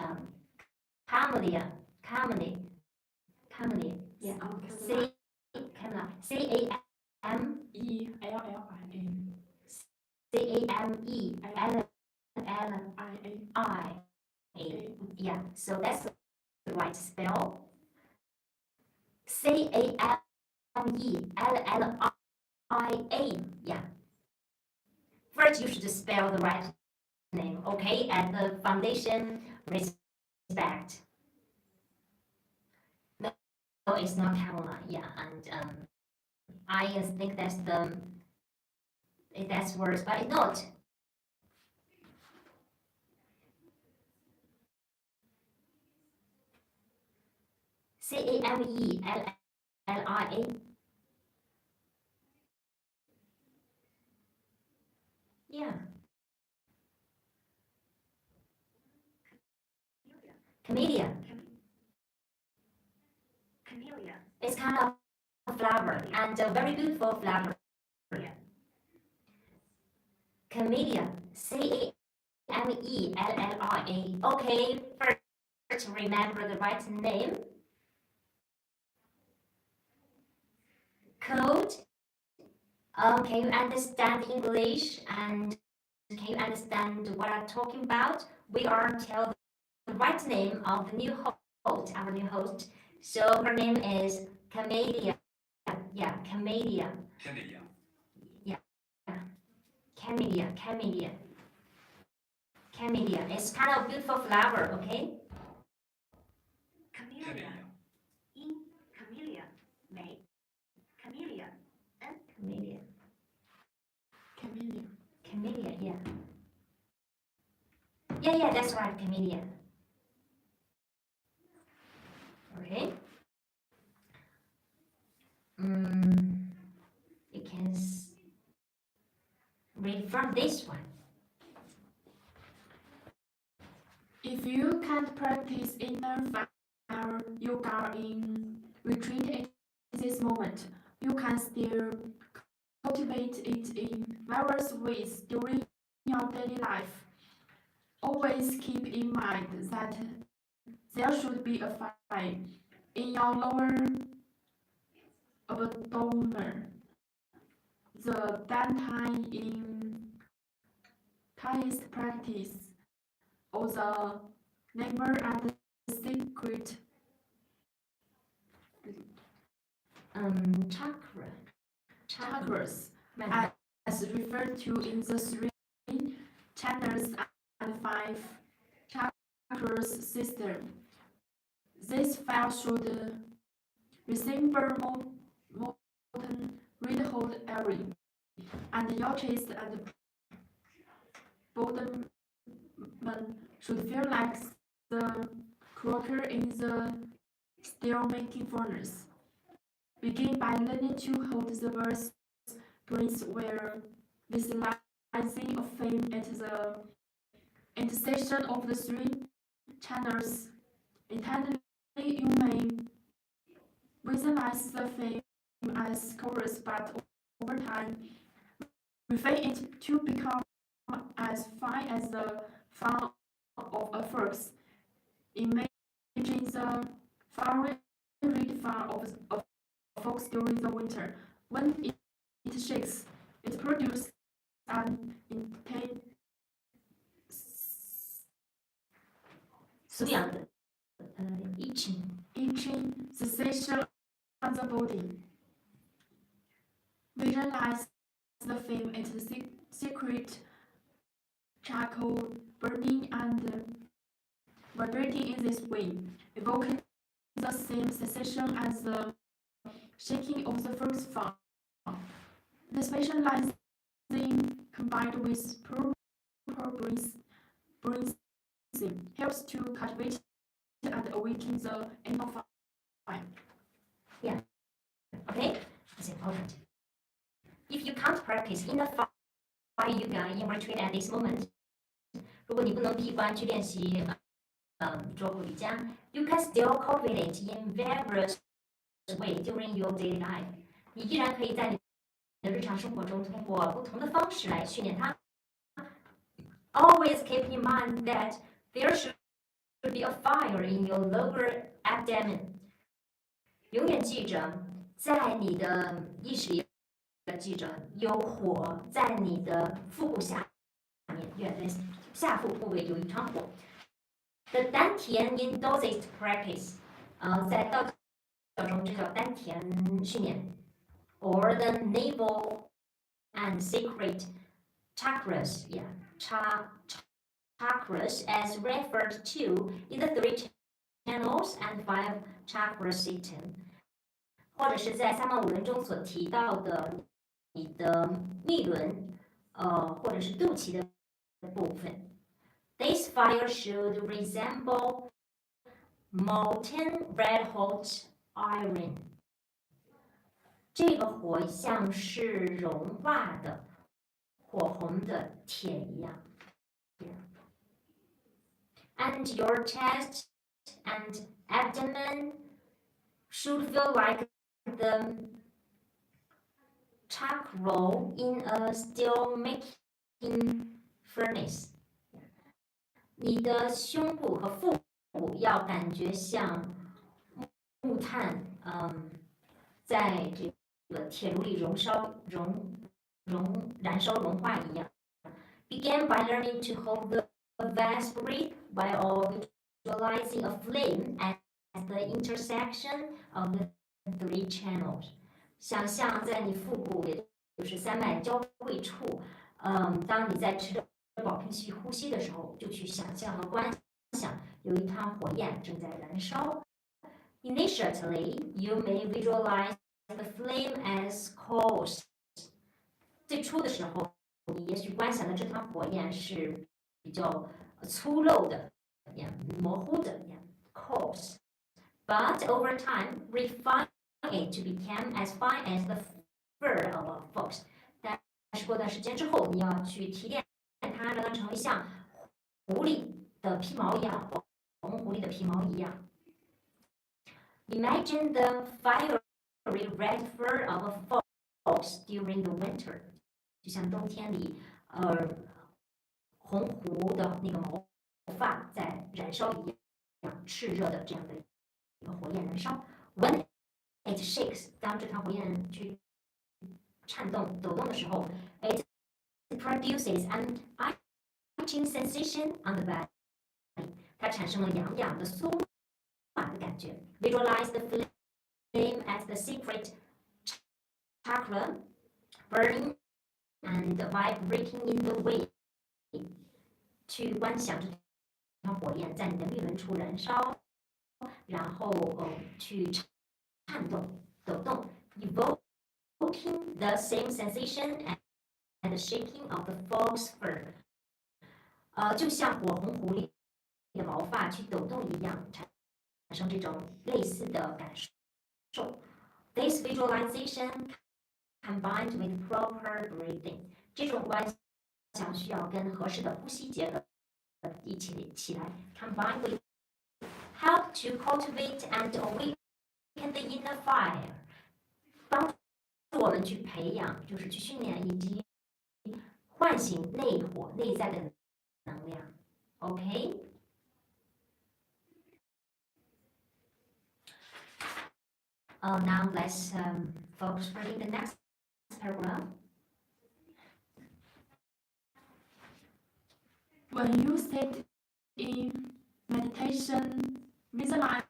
Camelia. Camelia. Yeah. Camilla. CAMELLIA. CAMELLIA. Yeah. So that's the right spell. CAMELLIA. Yeah. First, you should spell the right name, okay? At the foundation, respect. No, it's not Camilla. Yeah, and I think that's worse, but it's not. CAMELLIA. Yeah. Camellia. It's kind of a flower and a very beautiful flower. Camellia. CAMELLIA. Okay, first remember the right name. Code. Can you understand English and can you understand what I'm talking about? We are tell the right name of the new host, our new host. So her name is Camellia. Yeah, Camellia. Yeah. Camellia. It's kind of beautiful flower, okay? Camellia. Camellia, yeah. Yeah, that's right, Camellia. Okay. You can read from this one. If you can't practice inner fire yoga in retreat at this moment, you can still cultivate it in various ways during your daily life. Always keep in mind that there should be a fire in your lower abdomen. The downtime in highest practice, or the neighbor and secret chakras, as referred to in the three channels and speaker's system. This file should resemble molten red hot area, and your chest and abdomen should feel like the cracker in the steel-making furnace. Begin by learning to hold the verse brains where visualizing a flame at the intersection of the three channels. Internally, you may visualize the flame as chorus, but over time, refine it to become as fine as the fan of a fox. Imagine the fiery red fan of a fox during the winter. When it shakes, it produces an intense 素养的itching sensation on the body. Visualize the flame at the secret charcoal burning and vibrating in this way, evoking the same sensation as the shaking of the first fan. This visualizing combined with proper breathing helps to cultivate and awaken the inner fire. Yeah. Okay, that's important. If you can't practice in the fire yoga in retreat at this moment, 如果你不能闭关去练习桌布瑜伽 you can still cultivate it in various ways during your daily life. 你依然可以在你的日常生活中通过不同的方式来训练它。Always keep in mind that there should be a fire in your lower abdomen. 永远记着，在你的意识里记着有火在你的腹部下面，下腹部位有一团火。The 丹田 in Taoist practice，在道教中这叫丹田训练 ，or the navel and sacred chakras, yeah, chakras as referred to in the 3 channels and 5 chakra system， 或者是在三毛五轮中所提到的你的密轮，或者是肚脐的部分。This fire should resemble molten red hot iron。这个火像是融化的火红的铁一样。And your chest and abdomen should feel like the charcoal in a steel making furnace。你的胸部和腹部要感觉像木炭，在这个铁炉里燃烧融化一样。Begin by learning to hold the vast breath while visualizing a flame at the intersection of the 3 channels。想象在你腹部，也就是三脉交汇处，当你在持着保平息呼吸的时候，就去想象和观想有一团火焰正在燃烧。Initially, you may visualize the flame as coals。最初的时候，你也许观想的这团火焰是比较粗陋的、模糊的 coals。But over time, refine it to become as fine as the fur of a fox。但是过段时间之后，你要去提炼它，让它成为像狐狸的皮毛一样，红狐狸的皮毛一样。Imagine the fiery red fur of a fox during the winter， 就像冬天里，红狐的那个毛发在燃烧一样，炽热的这样的一个火焰燃烧。When it shakes， 当这团火焰去颤动、抖动的时候 ，it produces an itching sensation on the body。它产生了痒痒的酥麻的感觉。Visualize the flame as the secret chakra burning and vibrating in the way。去观想这像火焰在你的命门处燃烧，然后去颤动、抖动 ，evoking the same sensation and the shaking of the fog's fur，就像火红狐狸的毛发去抖动一样，产生这种类似的感受。This visualization combined with proper breathing， 这种观想需要跟合适的呼吸结合一起来 ，combined with help to cultivate and awaken the inner fire， 帮助我们去培养，就是去训练以及唤醒内火内在的能量。OK。Now let's focus reading the next paragraph. When you sit in meditation, visualize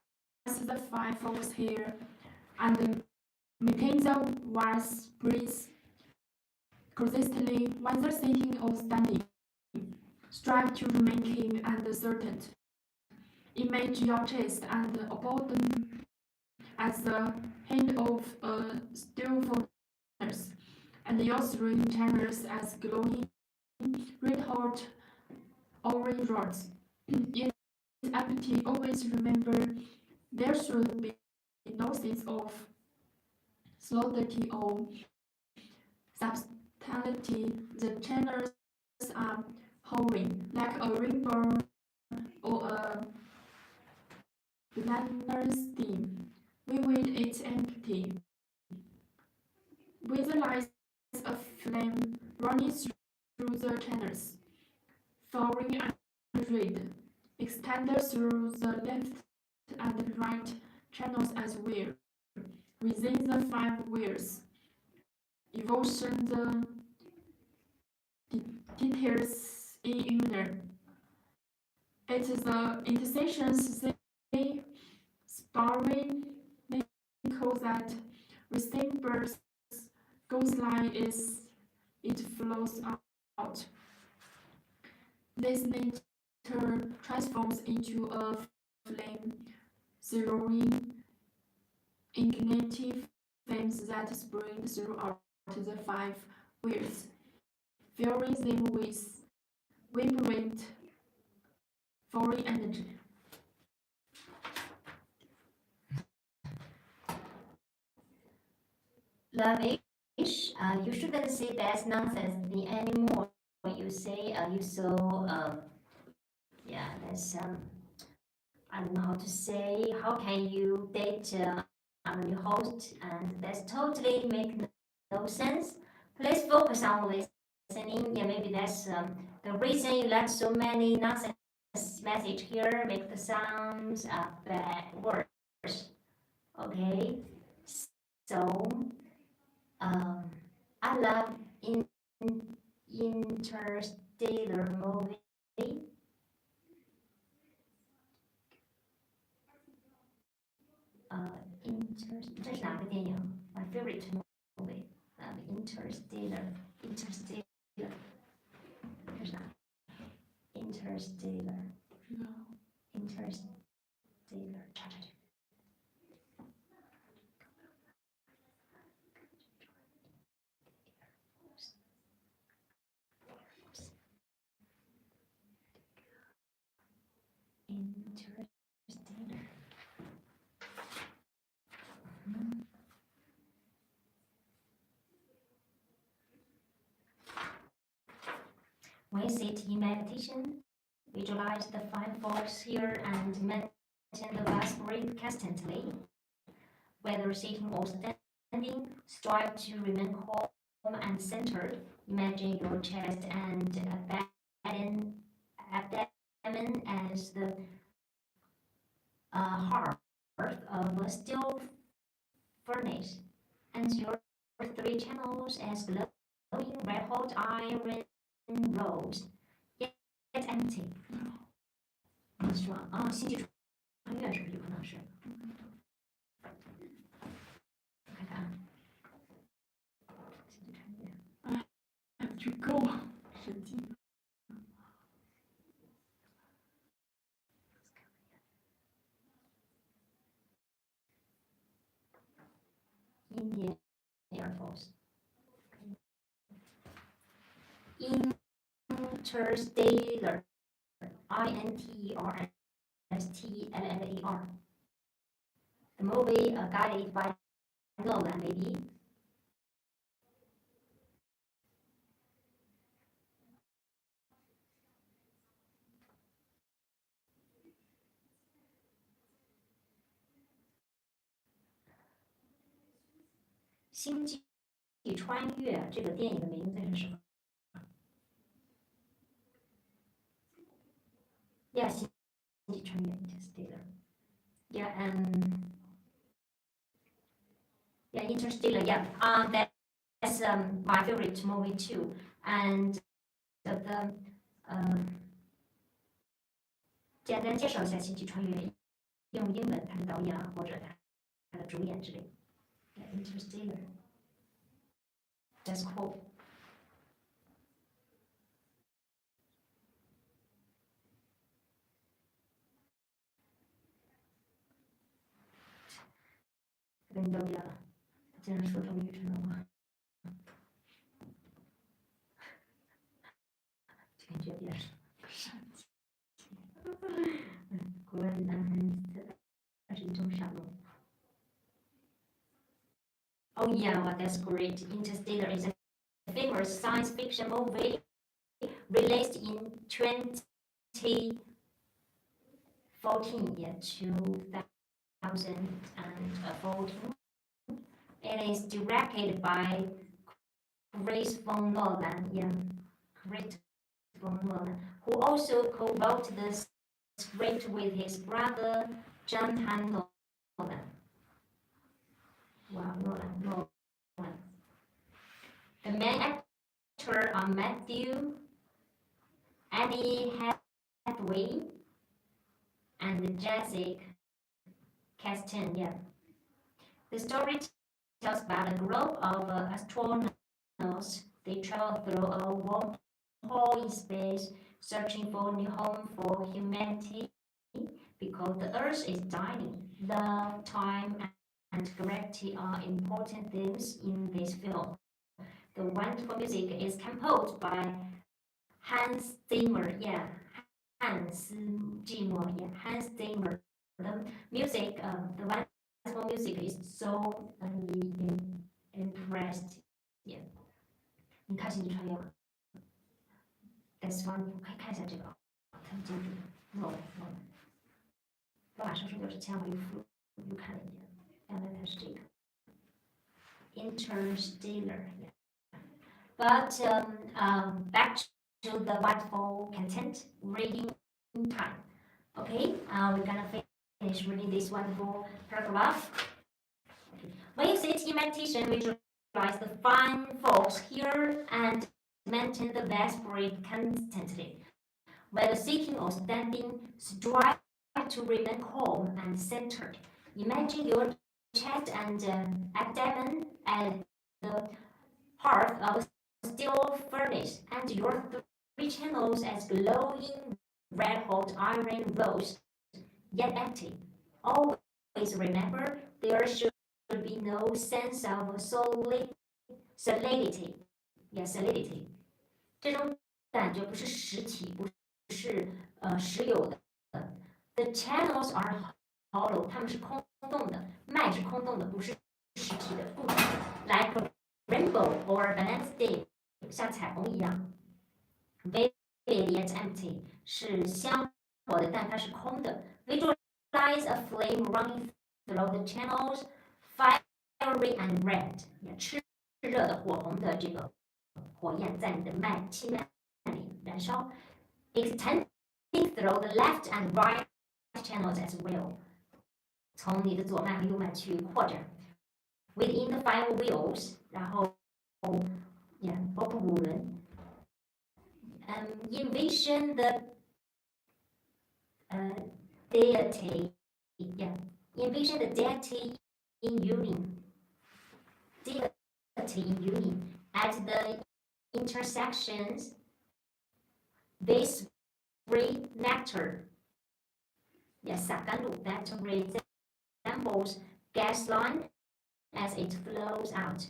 the five folks here and maintain the wise breath consistently, whether sitting or standing. Strive to remain calm and certain. Image your chest and abdomen as the head of a still furnace, and your three channels as glowing red-hot orange rods. Yet empty, always remember there should be no sense of solidity or subtlety. The channels are hovering like a rainbow or a banana steam. When it's empty, visualize a flame running through the channels, flowering and red, extended through the left and right channels as well. Within the five wheels, evolution the details in inner. At the intersections, they sparring call that resembles goes line is it flows out. This later transforms into a flame, zeroing ignitive flames that spring throughout the five wheels, filling them with vibrant foreign energy. Lavish, you shouldn't say that's nonsense anymore. You say you so yeah, that's I don't know how to say. How can you date a new host? And that's totally make no sense. Please focus on listening. Yeah, maybe that's the reason you let so many nonsense message here make the sounds bad worse. Okay, so I love interstellar movie.这是哪个电影？My favorite movie. Interstellar. Interstellar. 这是哪？Interstellar. Interstellar. 查查去。Interstellar. When you sit in meditation, visualize the five folks here and maintain the vast breath constantly. Whether sitting or standing, strive to remain calm and centered. Imagine your chest and abdomen as the heart of a steel furnace, and your three channels as glowing red-hot iron rods, yet empty. 你说啊，星际穿越是不是有可能是？看看啊，星际穿越。I have to go. 神经。force. Interstellar, Interstellar. The movie guided by Nolan, maybe. 星际穿越这个电影的名字是什么？ Yeah, 星际穿越 Interstellar. Yeah, yeah, Interstellar. Yeah, that's my favorite movie too. And the 简单介绍一下星际穿越，用英文他的导演或者他的主演之类。Yeah, Interstellar. That's cool. 跟你都一样了，竟然说这么愚蠢的话，就感觉别人傻气。国外男孩子还是一种傻弄。Oh yeah, well, that's great. Interstellar is a famous science fiction movie released in 2014, yeah, 2014. It is directed by Christopher Nolan, yeah, Christopher Nolan, who also co-wrote the script with his brother Jonathan Nolan. Wow, Nolan. The main actor are Matthew, Annie Hathaway, and Jessica Chastain. Yeah. The story tells about a group of astronauts. They travel through a wormhole in space, searching for a new home for humanity because the Earth is dying. Love, time, and gravity are important themes in this film. The wonderful music is composed by Hans Zimmer. Yeah, Hans Zimmer. Yeah, Hans Zimmer. The music, the wonderful music is so impressed. Yeah， 你看《星际穿越》吗 ？That's funny， 我可以看一下这个，他们经典。No， 我马上说就是前我又看了一眼，原来它是这个 Interstellar。But back to the wonderful content, reading time. Okay, we're gonna finish reading this wonderful paragraph. Okay. When you sit in meditation, visualize the fine force here and maintain the best breath constantly. Whether sitting or standing, strive to remain calm and centered. Imagine your chest and abdomen as the heart of steel furnace and your three channels as glowing red-hot iron rods, yet empty. Always remember there should be no sense of solidity. Yeah, solidity. 这种感觉不是实体，不是实有的。The channels are hollow， 它们是空洞的，脉是空洞的，不是实体的固体的。Like a rainbow or banana stem， 像彩虹一样。Vivid yet empty 是香火的，但它是空的。Visualize a flame running through the channels, fiery and red， 炽热的火红的这个火焰在你的气脉里燃烧。Extending through the left and right channels as well， 从你的左脉和右脉去扩展。Within the five wheels， 然后包括五轮。Envision the deity. Yeah, envision the deity in union. Deity in union at the intersections. This free nectar. Yes, 洒甘露 that resembles gas line as it flows out.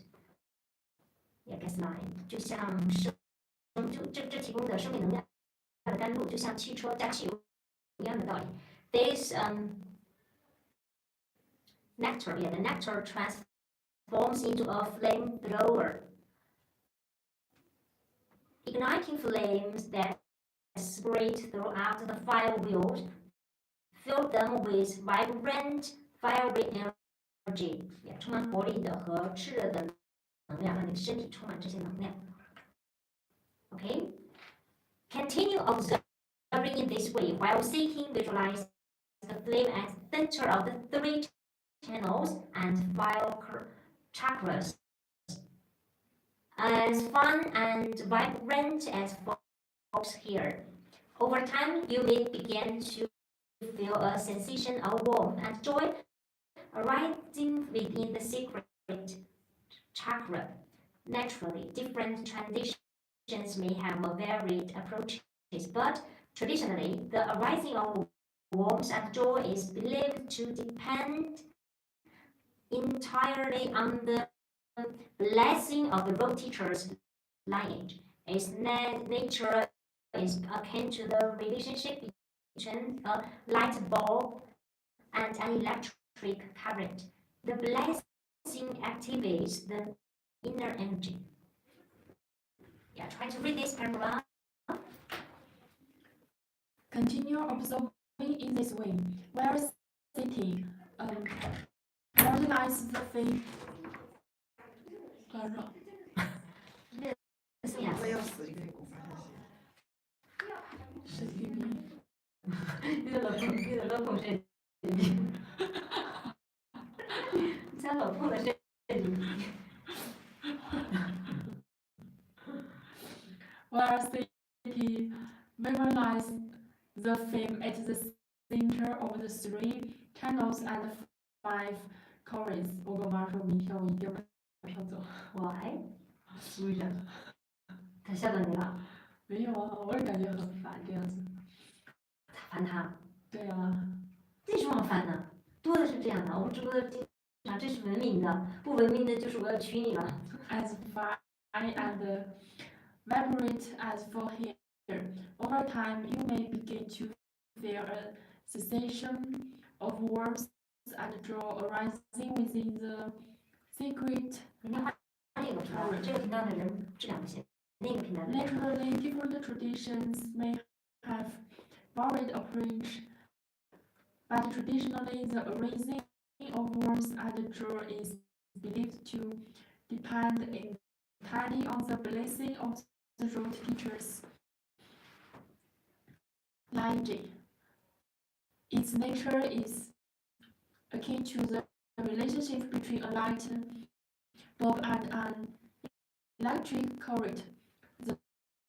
gas line 就像这提供的生命能量的甘露，就像汽车加汽油一样的道理。This nectar, the nectar transforms into a flamethrower, igniting flames that spread throughout the fire wheel, fill them with vibrant, fiery energy， 也充满活力的和炽热的能量，让你的身体充满这些能量。Okay, continue observing in this way while seeking visualize the flame at the center of the 3 channels and 5 chakras. As fun and vibrant as folks here. Over time, you may begin to feel a sensation of warmth and joy arising within the secret chakra. Naturally, different traditions may have varied approaches, but traditionally, the arising of warmth and joy is believed to depend entirely on the blessing of the road teacher's lineage. Its nature is akin to the relationship between a light bulb and an electric current. The blessing activates the inner energy. Yeah, try to read this paragraph. Continue observing in this way. While sitting, visualize the flame. 我要死，你可以给我发消息。神经病。你的老公是咱老公的是 While sitting, visualize the flame at the center of the 3 channels and 5 chords. 我跟我妈说，明天我一定把票走。Why？为啥？他吓到你了？没有啊，我也感觉很烦这样子。烦他？对啊。这什么烦呢？多的是这样的，我们直播的经常这是文明的，不文明的就是我要娶你了。As fine and vibrant as for here. Over time, you may begin to feel a sensation of warmth and joy arising within the secret 人家换这个频道，这个频道的人质量不行，那个频道的人。Naturally, different traditions may have varied approach, but traditionally the arising of warmth and joy is believed to depend entirely on the blessing of the road teachers. Lineage. Its nature is akin to the relationship between a light bulb and an electric current. The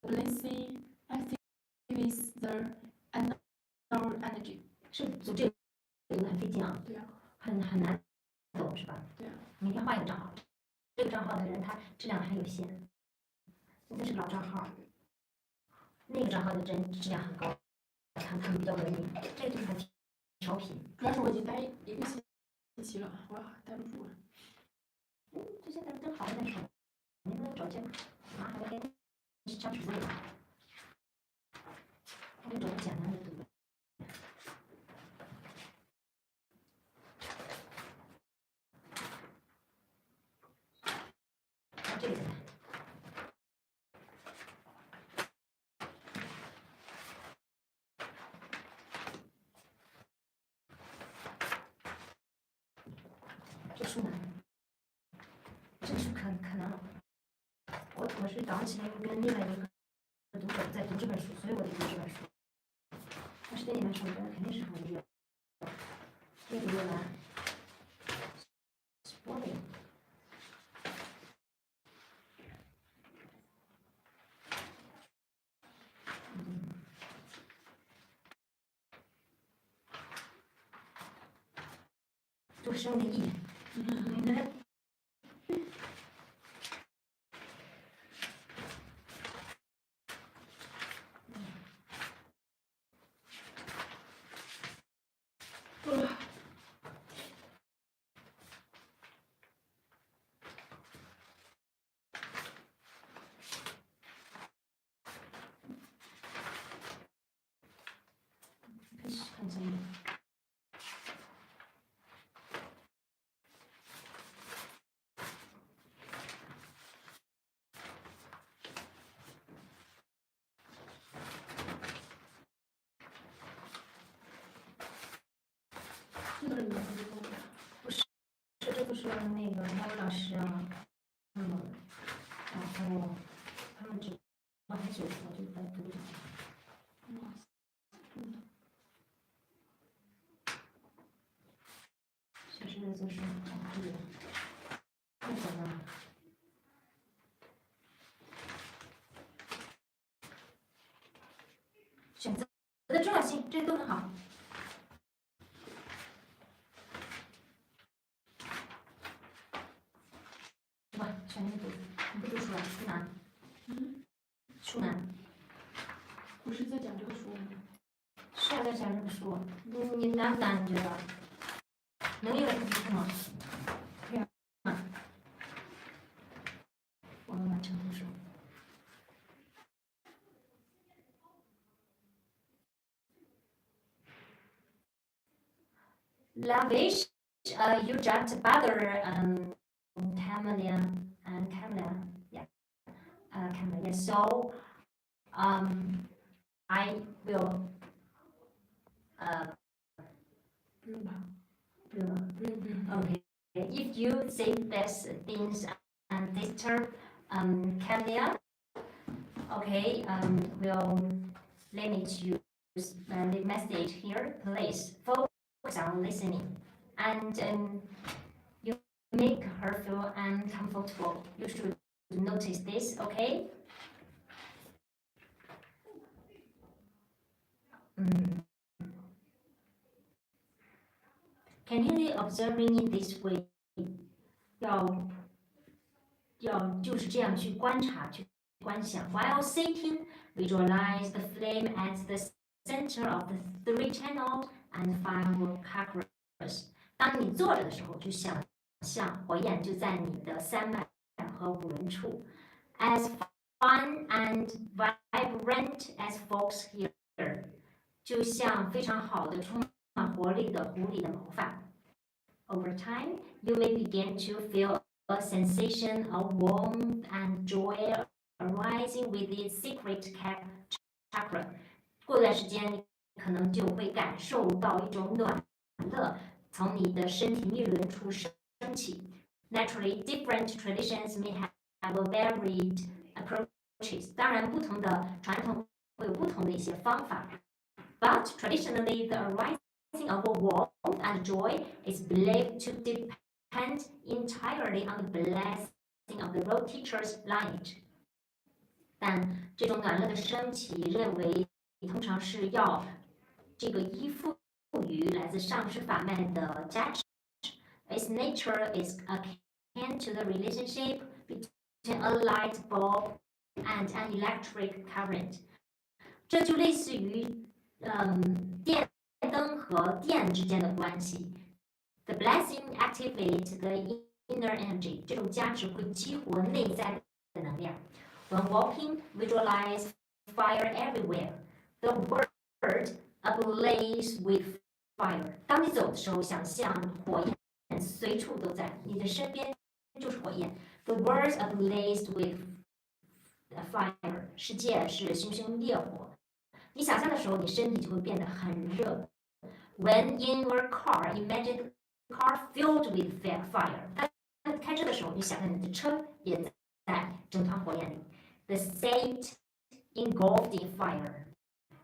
blessing activates the inner energy. 是组这个很费劲啊，对啊，很难懂是吧？对啊。明天换一个账号，这个账号的人他质量还有限，那是老账号，那个账号的人质量很高，他们比较文明，这个就是很调皮。主要是我已经待1个星期了，我待不住了。这些人真好再说，你能找借口，妈还得给你上直播呢，还得找个简单的对不对？这个简单。这书难，这个书可难了。我是早上起来又跟另外一个读者在读这本书，所以我得读这本书。但是对你来说，我觉得肯定是很无聊。这个越难。spoiling。做生的意义。的名字就够了。这不是那个那位老师啊，然后他们只玩很久，我就在读着。其实就是这个，那什么。选择的重要性，这些都很好。哇，选那个读，你不读书了，书难。书难。不是在讲这个书吗？是啊，在讲这个书，你难不难？你觉得？能有点读书吗？可以吗？我们完成读书。Lavish, you just bother Camilla and Camilla, yeah, Camilla. Yeah. So, I will 不用吧？ okay. If you say these things and disturb Camilla, okay, we'll limit you the message here. Please focus on listening, and you make her feel uncomfortable. You should notice this, okay? Continue observing in this way. 要就是这样去观察，去观想。While sitting, visualize the flame as the center of the three channels and five chakras. 当你坐着的时候，就想象火焰就在你的三脉和五轮处。As fun and vibrant as folks here. 就像非常好的、充满活力的狐狸的毛发。Over time, you may begin to feel a sensation of warmth and joy arising with the secret chakra. 过段时间，你可能就会感受到一种暖乐从你的身体密轮处升起。Naturally, different traditions may have varied approaches. 当然，不同的传统会有不同的一些方法。But traditionally, the arising of warmth and joy is believed to depend entirely on the blessing of the road teacher's lineage. 但这种暖乐的升起，认为通常是要这个依附于来自上师法脉的加持。Its nature is akin to the relationship between a light bulb and an electric current. 这就类似于电灯和电之间的关系。The blessing activates the inner energy. 这种加持会激活内在的能量。When walking, visualize fire everywhere. The word ablaze with fire. 当你走的时候，想象火焰随处都在，你的身边就是火焰。The words ablaze with fire. 世界是熊熊烈火。你想象的时候，你身体就会变得很热。When in your car, imagine the car filled with fire. 当开车的时候，你想象你的车也在整团火焰里。The seat engulfed in fire.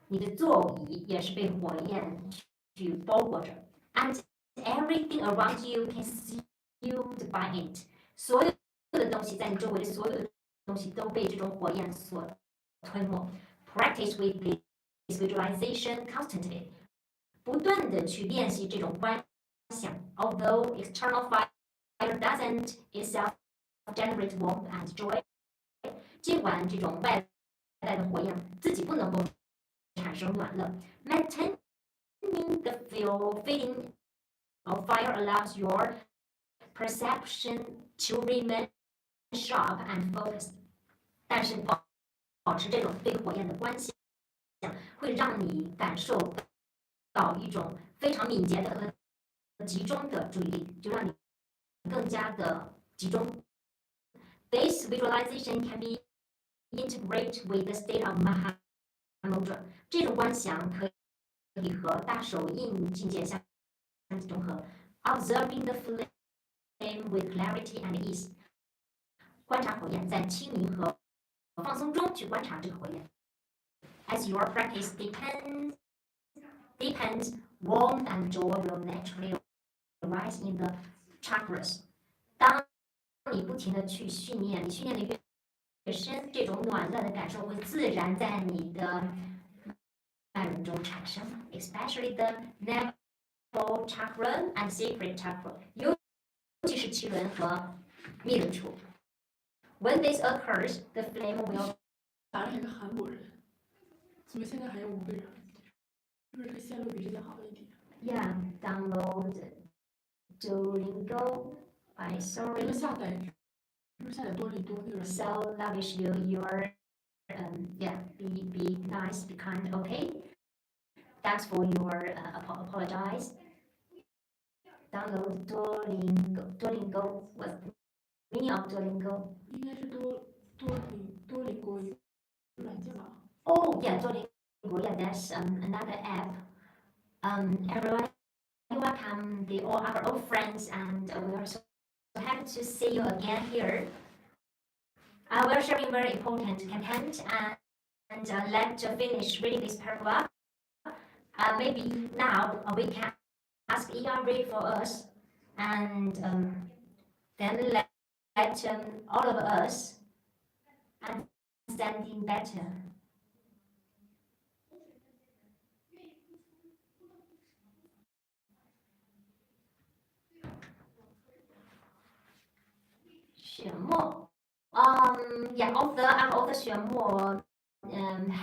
你的座椅也是被火焰去包裹着。And everything around you consumed by it. 所有的东西在你周围的所有的东西都被这种火焰所吞没。Practice with this visualization constantly. 不断的去练习这种观想。Although external fire doesn't itself generate warmth and joy. 尽管这种外在的火焰自己不能够产生暖乐。Maintaining the feeling of fire allows your perception to remain sharp and focused. 但是保持这种对火焰的观想，会让你感受到一种非常敏捷的和集中的注意力，就让你更加的集中。This visualization can be integrated with the state of Mahamudra. 这种观想可以和大手印境界相中和 ，observing the flame with clarity and ease， 观察火焰，在轻盈和放松中去观察这个火焰。As your practice deepens, warmth and joy will naturally rise in the chakras。当你不停的去训练，你训练的越深，这种暖热的感受会自然在你的脉轮中产生，especially the navel chakra and sacral chakra， 尤其是脐轮和密轮处。When this occurs, the flame will 打了一个韩国人，怎么现在还有5个人？是不是这个线路比之前好了一点？ Yeah, download Duolingo. I 这 sorry. 个下载是不是下载多邻多那个软件？ So lavish you're yeah, be nice, be kind, okay? Thanks for your apologize. Download Duolingo. Duolingo, what's the meaning of Duolingo? 应该是多邻国一个软件吧？ Oh yeah, Duolingo. Yeah, that's another app. Everyone, welcome all our old friends, and we are so happy to see you again here. We're sharing very important content, and let's finish reading this paragraph. Maybe now we can ask Ian read for us, and then let all of us understanding better. 选墨 yeah, author Xuemo,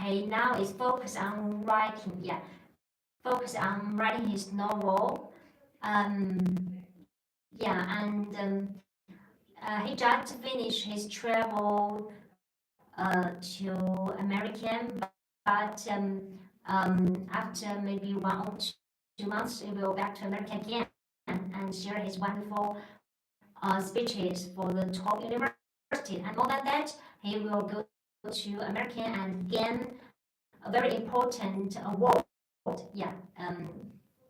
he now is focused on writing, yeah, focused on writing his novel, yeah, and he just finished his travel to American, but after maybe 1 or 2 months, he will back to America again and share his wonderful speeches for the top university. And more than that, he will go to America and gain a very important award. Yeah,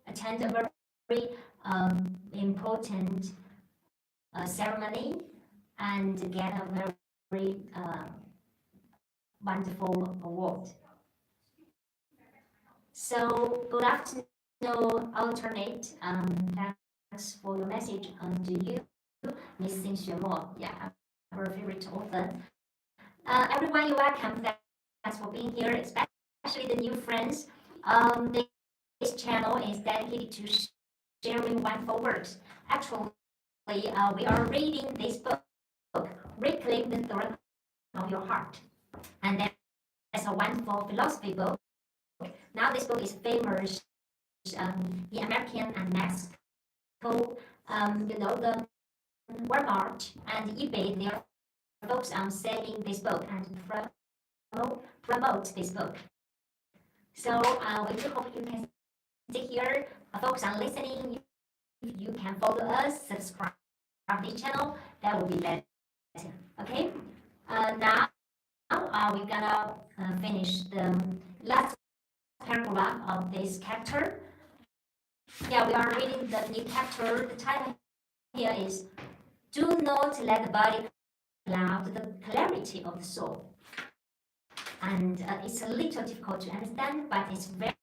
attend a very important ceremony and get a very wonderful award. So good afternoon, alternate. Thanks for your message. To you, Miss Xuemo. Yeah, our favorite author. Everyone, you're welcome. Thanks for being here, especially the new friends. This channel is dedicated to sharing wonderful works. Actually, we are reading this book, Reclaim the Throne of Your Heart. And that's a wonderful philosophy book. Now this book is famous in American and Mexico. The Walmart and eBay, they are focused on selling this book and promote this book. So we do hope you can stay here, focus on listening. If you can follow us, subscribe to this channel, that will be better. Okay? Now we're gonna finish the last paragraph of this chapter. Yeah, we are reading the new chapter. The title here is "Do not let the body cloud the clarity of the soul." And it's a little difficult to understand, but it's very,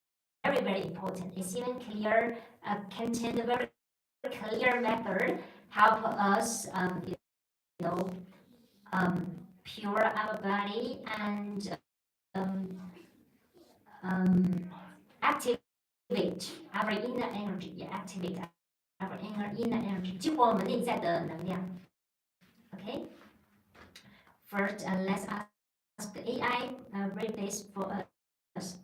very, very important. It's even clear, contain a very clear method help us, pure our body and activate our inner energy, activate our inner energy, 激活我们内在的能量。Okay. First, let's ask the AI read this for us.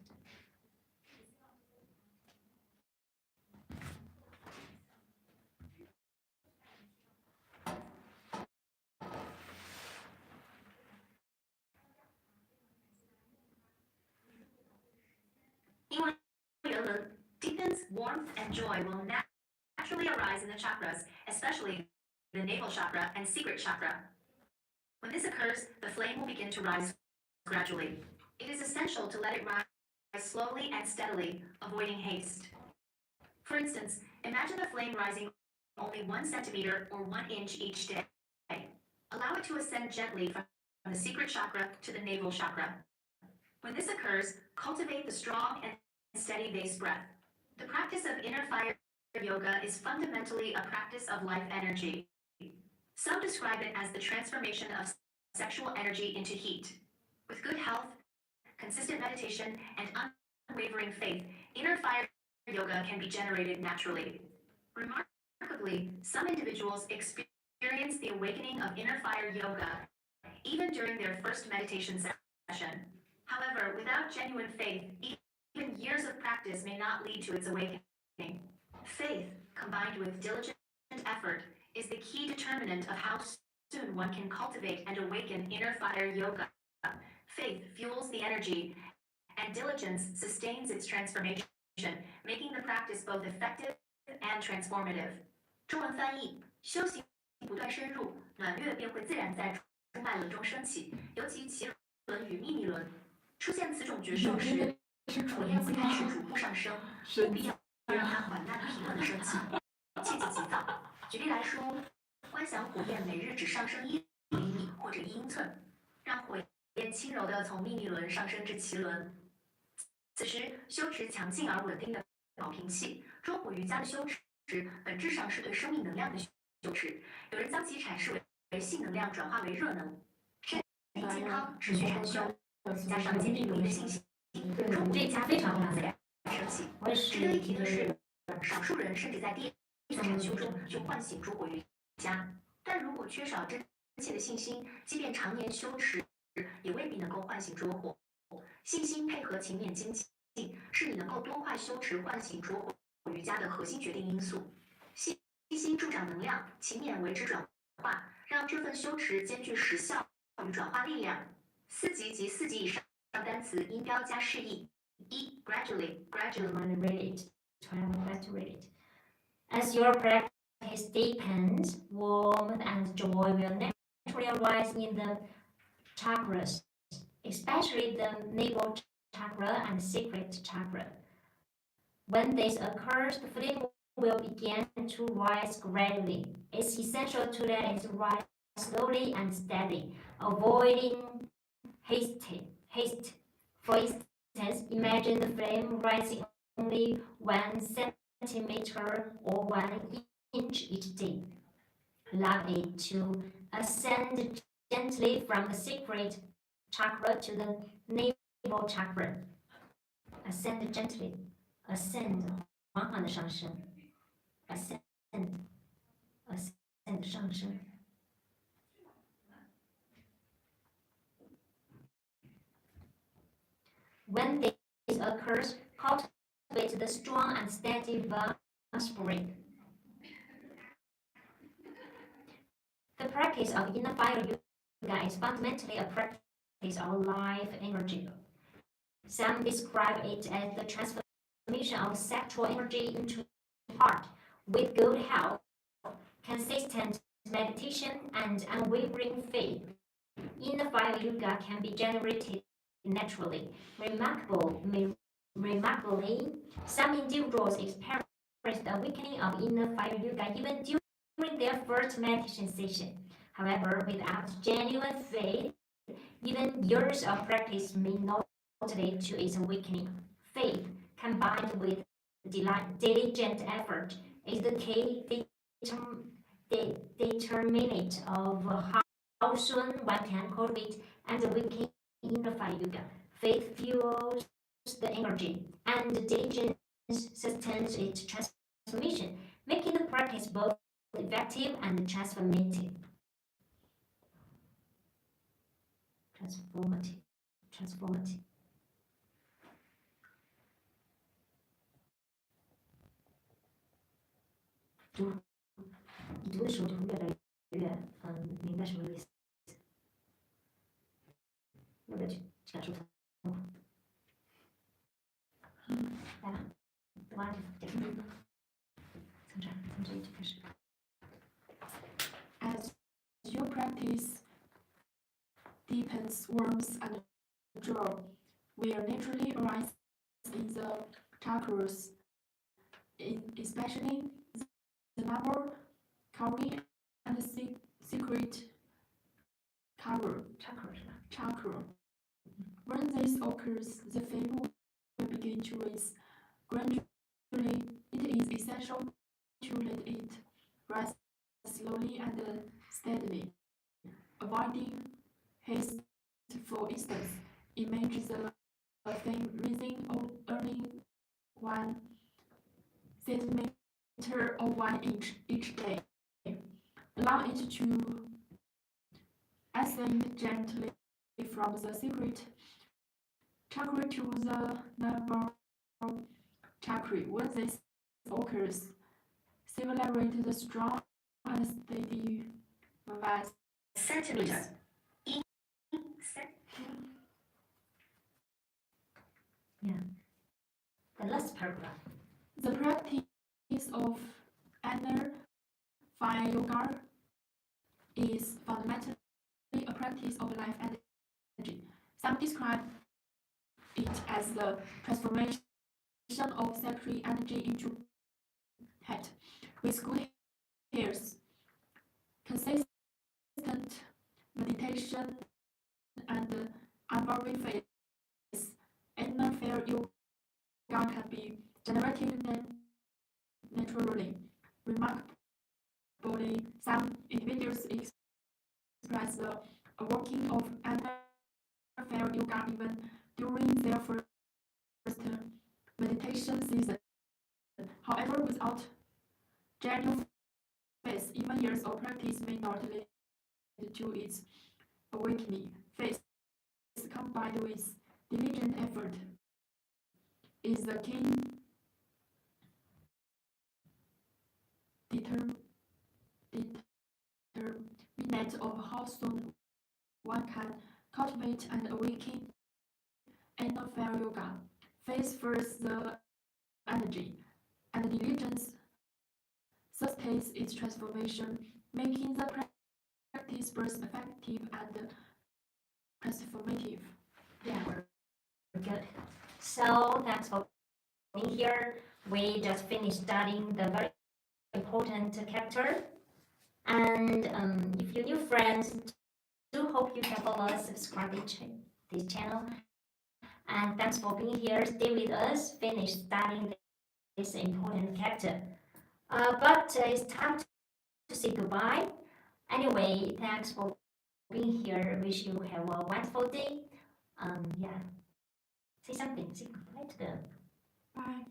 Deepens, warmth, and joy will naturally arise in the chakras, especially the navel chakra and secret chakra. When this occurs, the flame will begin to rise gradually. It is essential to let it rise slowly and steadily, avoiding haste. For instance, Imagine the flame rising only 1 centimeter or 1 inch each day. Allow it to ascend gently from the secret chakra to the navel chakra. When this occurs, cultivate the strong and steady base breath. The practice of inner fire yoga is fundamentally a practice of life energy. Some describe it as the transformation of sexual energy into heat. With good health, consistent meditation, and unwavering faith, inner fire yoga can be generated naturally. Remarkably, some individuals experience the awakening of inner fire yoga even during their first meditation session. However, without genuine faith, even years of practice may not lead to its awakening. Faith, combined with diligent effort, is the key determinant of how soon one can cultivate and awaken inner fire yoga. Faith fuels the energy, and diligence sustains its transformation, making the practice both effective and transformative. 中文翻译：修行不断深入，暖略便会自然在中脉轮中升起，尤其脐轮与秘密轮出现此种觉受时，火焰会开始逐步上升，务必要让它缓慢平稳的升起，切忌急躁。举例来说，观想火焰每日只上升1厘米或者1英寸，让火焰轻柔地从秘密轮上升至脐轮。此时修持强劲而稳定的保平气。中火瑜伽的修持本质上是对生命能量的修持，有人将其阐释为性能量转化为热能。身体健康持续禅修，加上坚定有力的信心，中火瑜伽非常自然升起。值得一提的是，少数人甚至在第一次禅修中就唤醒中火瑜伽，但如果缺少真切的信心，即便常年修持，也未必能够唤醒拙火。信心配合勤勉精进，是你能够多快修持唤醒拙火瑜伽的核心决定因素。信心助长能量，勤勉为之转化，让这份修持兼具实效与转化力量。4级及4级以上单词音标加释义。一 gradually read it. Try to read it. As your practice deepens, warmth and joy will naturally arise in the chakras, especially the navel chakra and secret chakra. When this occurs, the flame will begin to rise gradually. It's essential to let it rise slowly and steady, avoiding haste. For instance, imagine the flame rising only 1 centimeter or 1 inch each day. Allow it to ascend gently from the secret chakra to the navel chakra. Ascend gently. Ascend 缓缓的上升 ascend 上升 When this occurs, cultivate the strong and steady spring. The practice of inner fire yoga is fundamentally a practice of life energy. Some describe it as the transformation of sexual energy into heart. With good health, consistent meditation, and unwavering faith, inner fire yoga can be generated naturally. Remarkably, some individuals experience the awakening of inner fire yoga even during their first meditation session. However, without genuine faith, even years of practice may not lead to its awakening. Faith, combined with diligent effort, is the key determinant of how soon one can cultivate and awaken inner fire yoga. Faith fuels the energy, and diligence sustains its transformation, making the practice both effective and transformative. Transformative. 你读的时候就会越来越明白什么意思，要不要去感受它？来吧，读完这个，从这里就开始。As your practice deepens, warmth and joy will naturally arise in the chakras, especially the number, covering, and the secret chakra. When this occurs, the flame will begin to rise gradually. It is essential to let it rise slowly and steadily, avoiding haste. For instance, imagine the flame rising only 1 centimeter or 1 inch each day. Allow it to ascend gently from the secret chakra to the navel chakra. When this occurs, accelerate the strong and steady rise. Centimeter. The last paragraph. The practice of inner fire yoga is fundamentally a practice of life energy. Some describe it as the transformation of sacred energy into heat. With good hairs, consistent meditation, and unworried face, inner fire yoga can be generated naturally. Remarkably, some individuals express the working of inner fire yoga even during their first meditation season. However, without genuine faith, even years of practice may not lead to its awakening. Faith, combined with diligent effort, is the key determinant of how soon one can cultivate and awaken inner fire yoga. Faith first the energy, and diligence sustains its transformation, making the practice both effective and transformative. Yeah, we're good. So thanks for being here. We just finished studying the very important chapter. And if you're new friends, do hope you can follow us, subscribe this channel. And thanks for being here. Stay with us. Finish studying this important chapter. But it's time to say goodbye. Anyway, thanks for being here. Wish you have a wonderful day. Yeah. Say something. Say goodbye to them. Bye.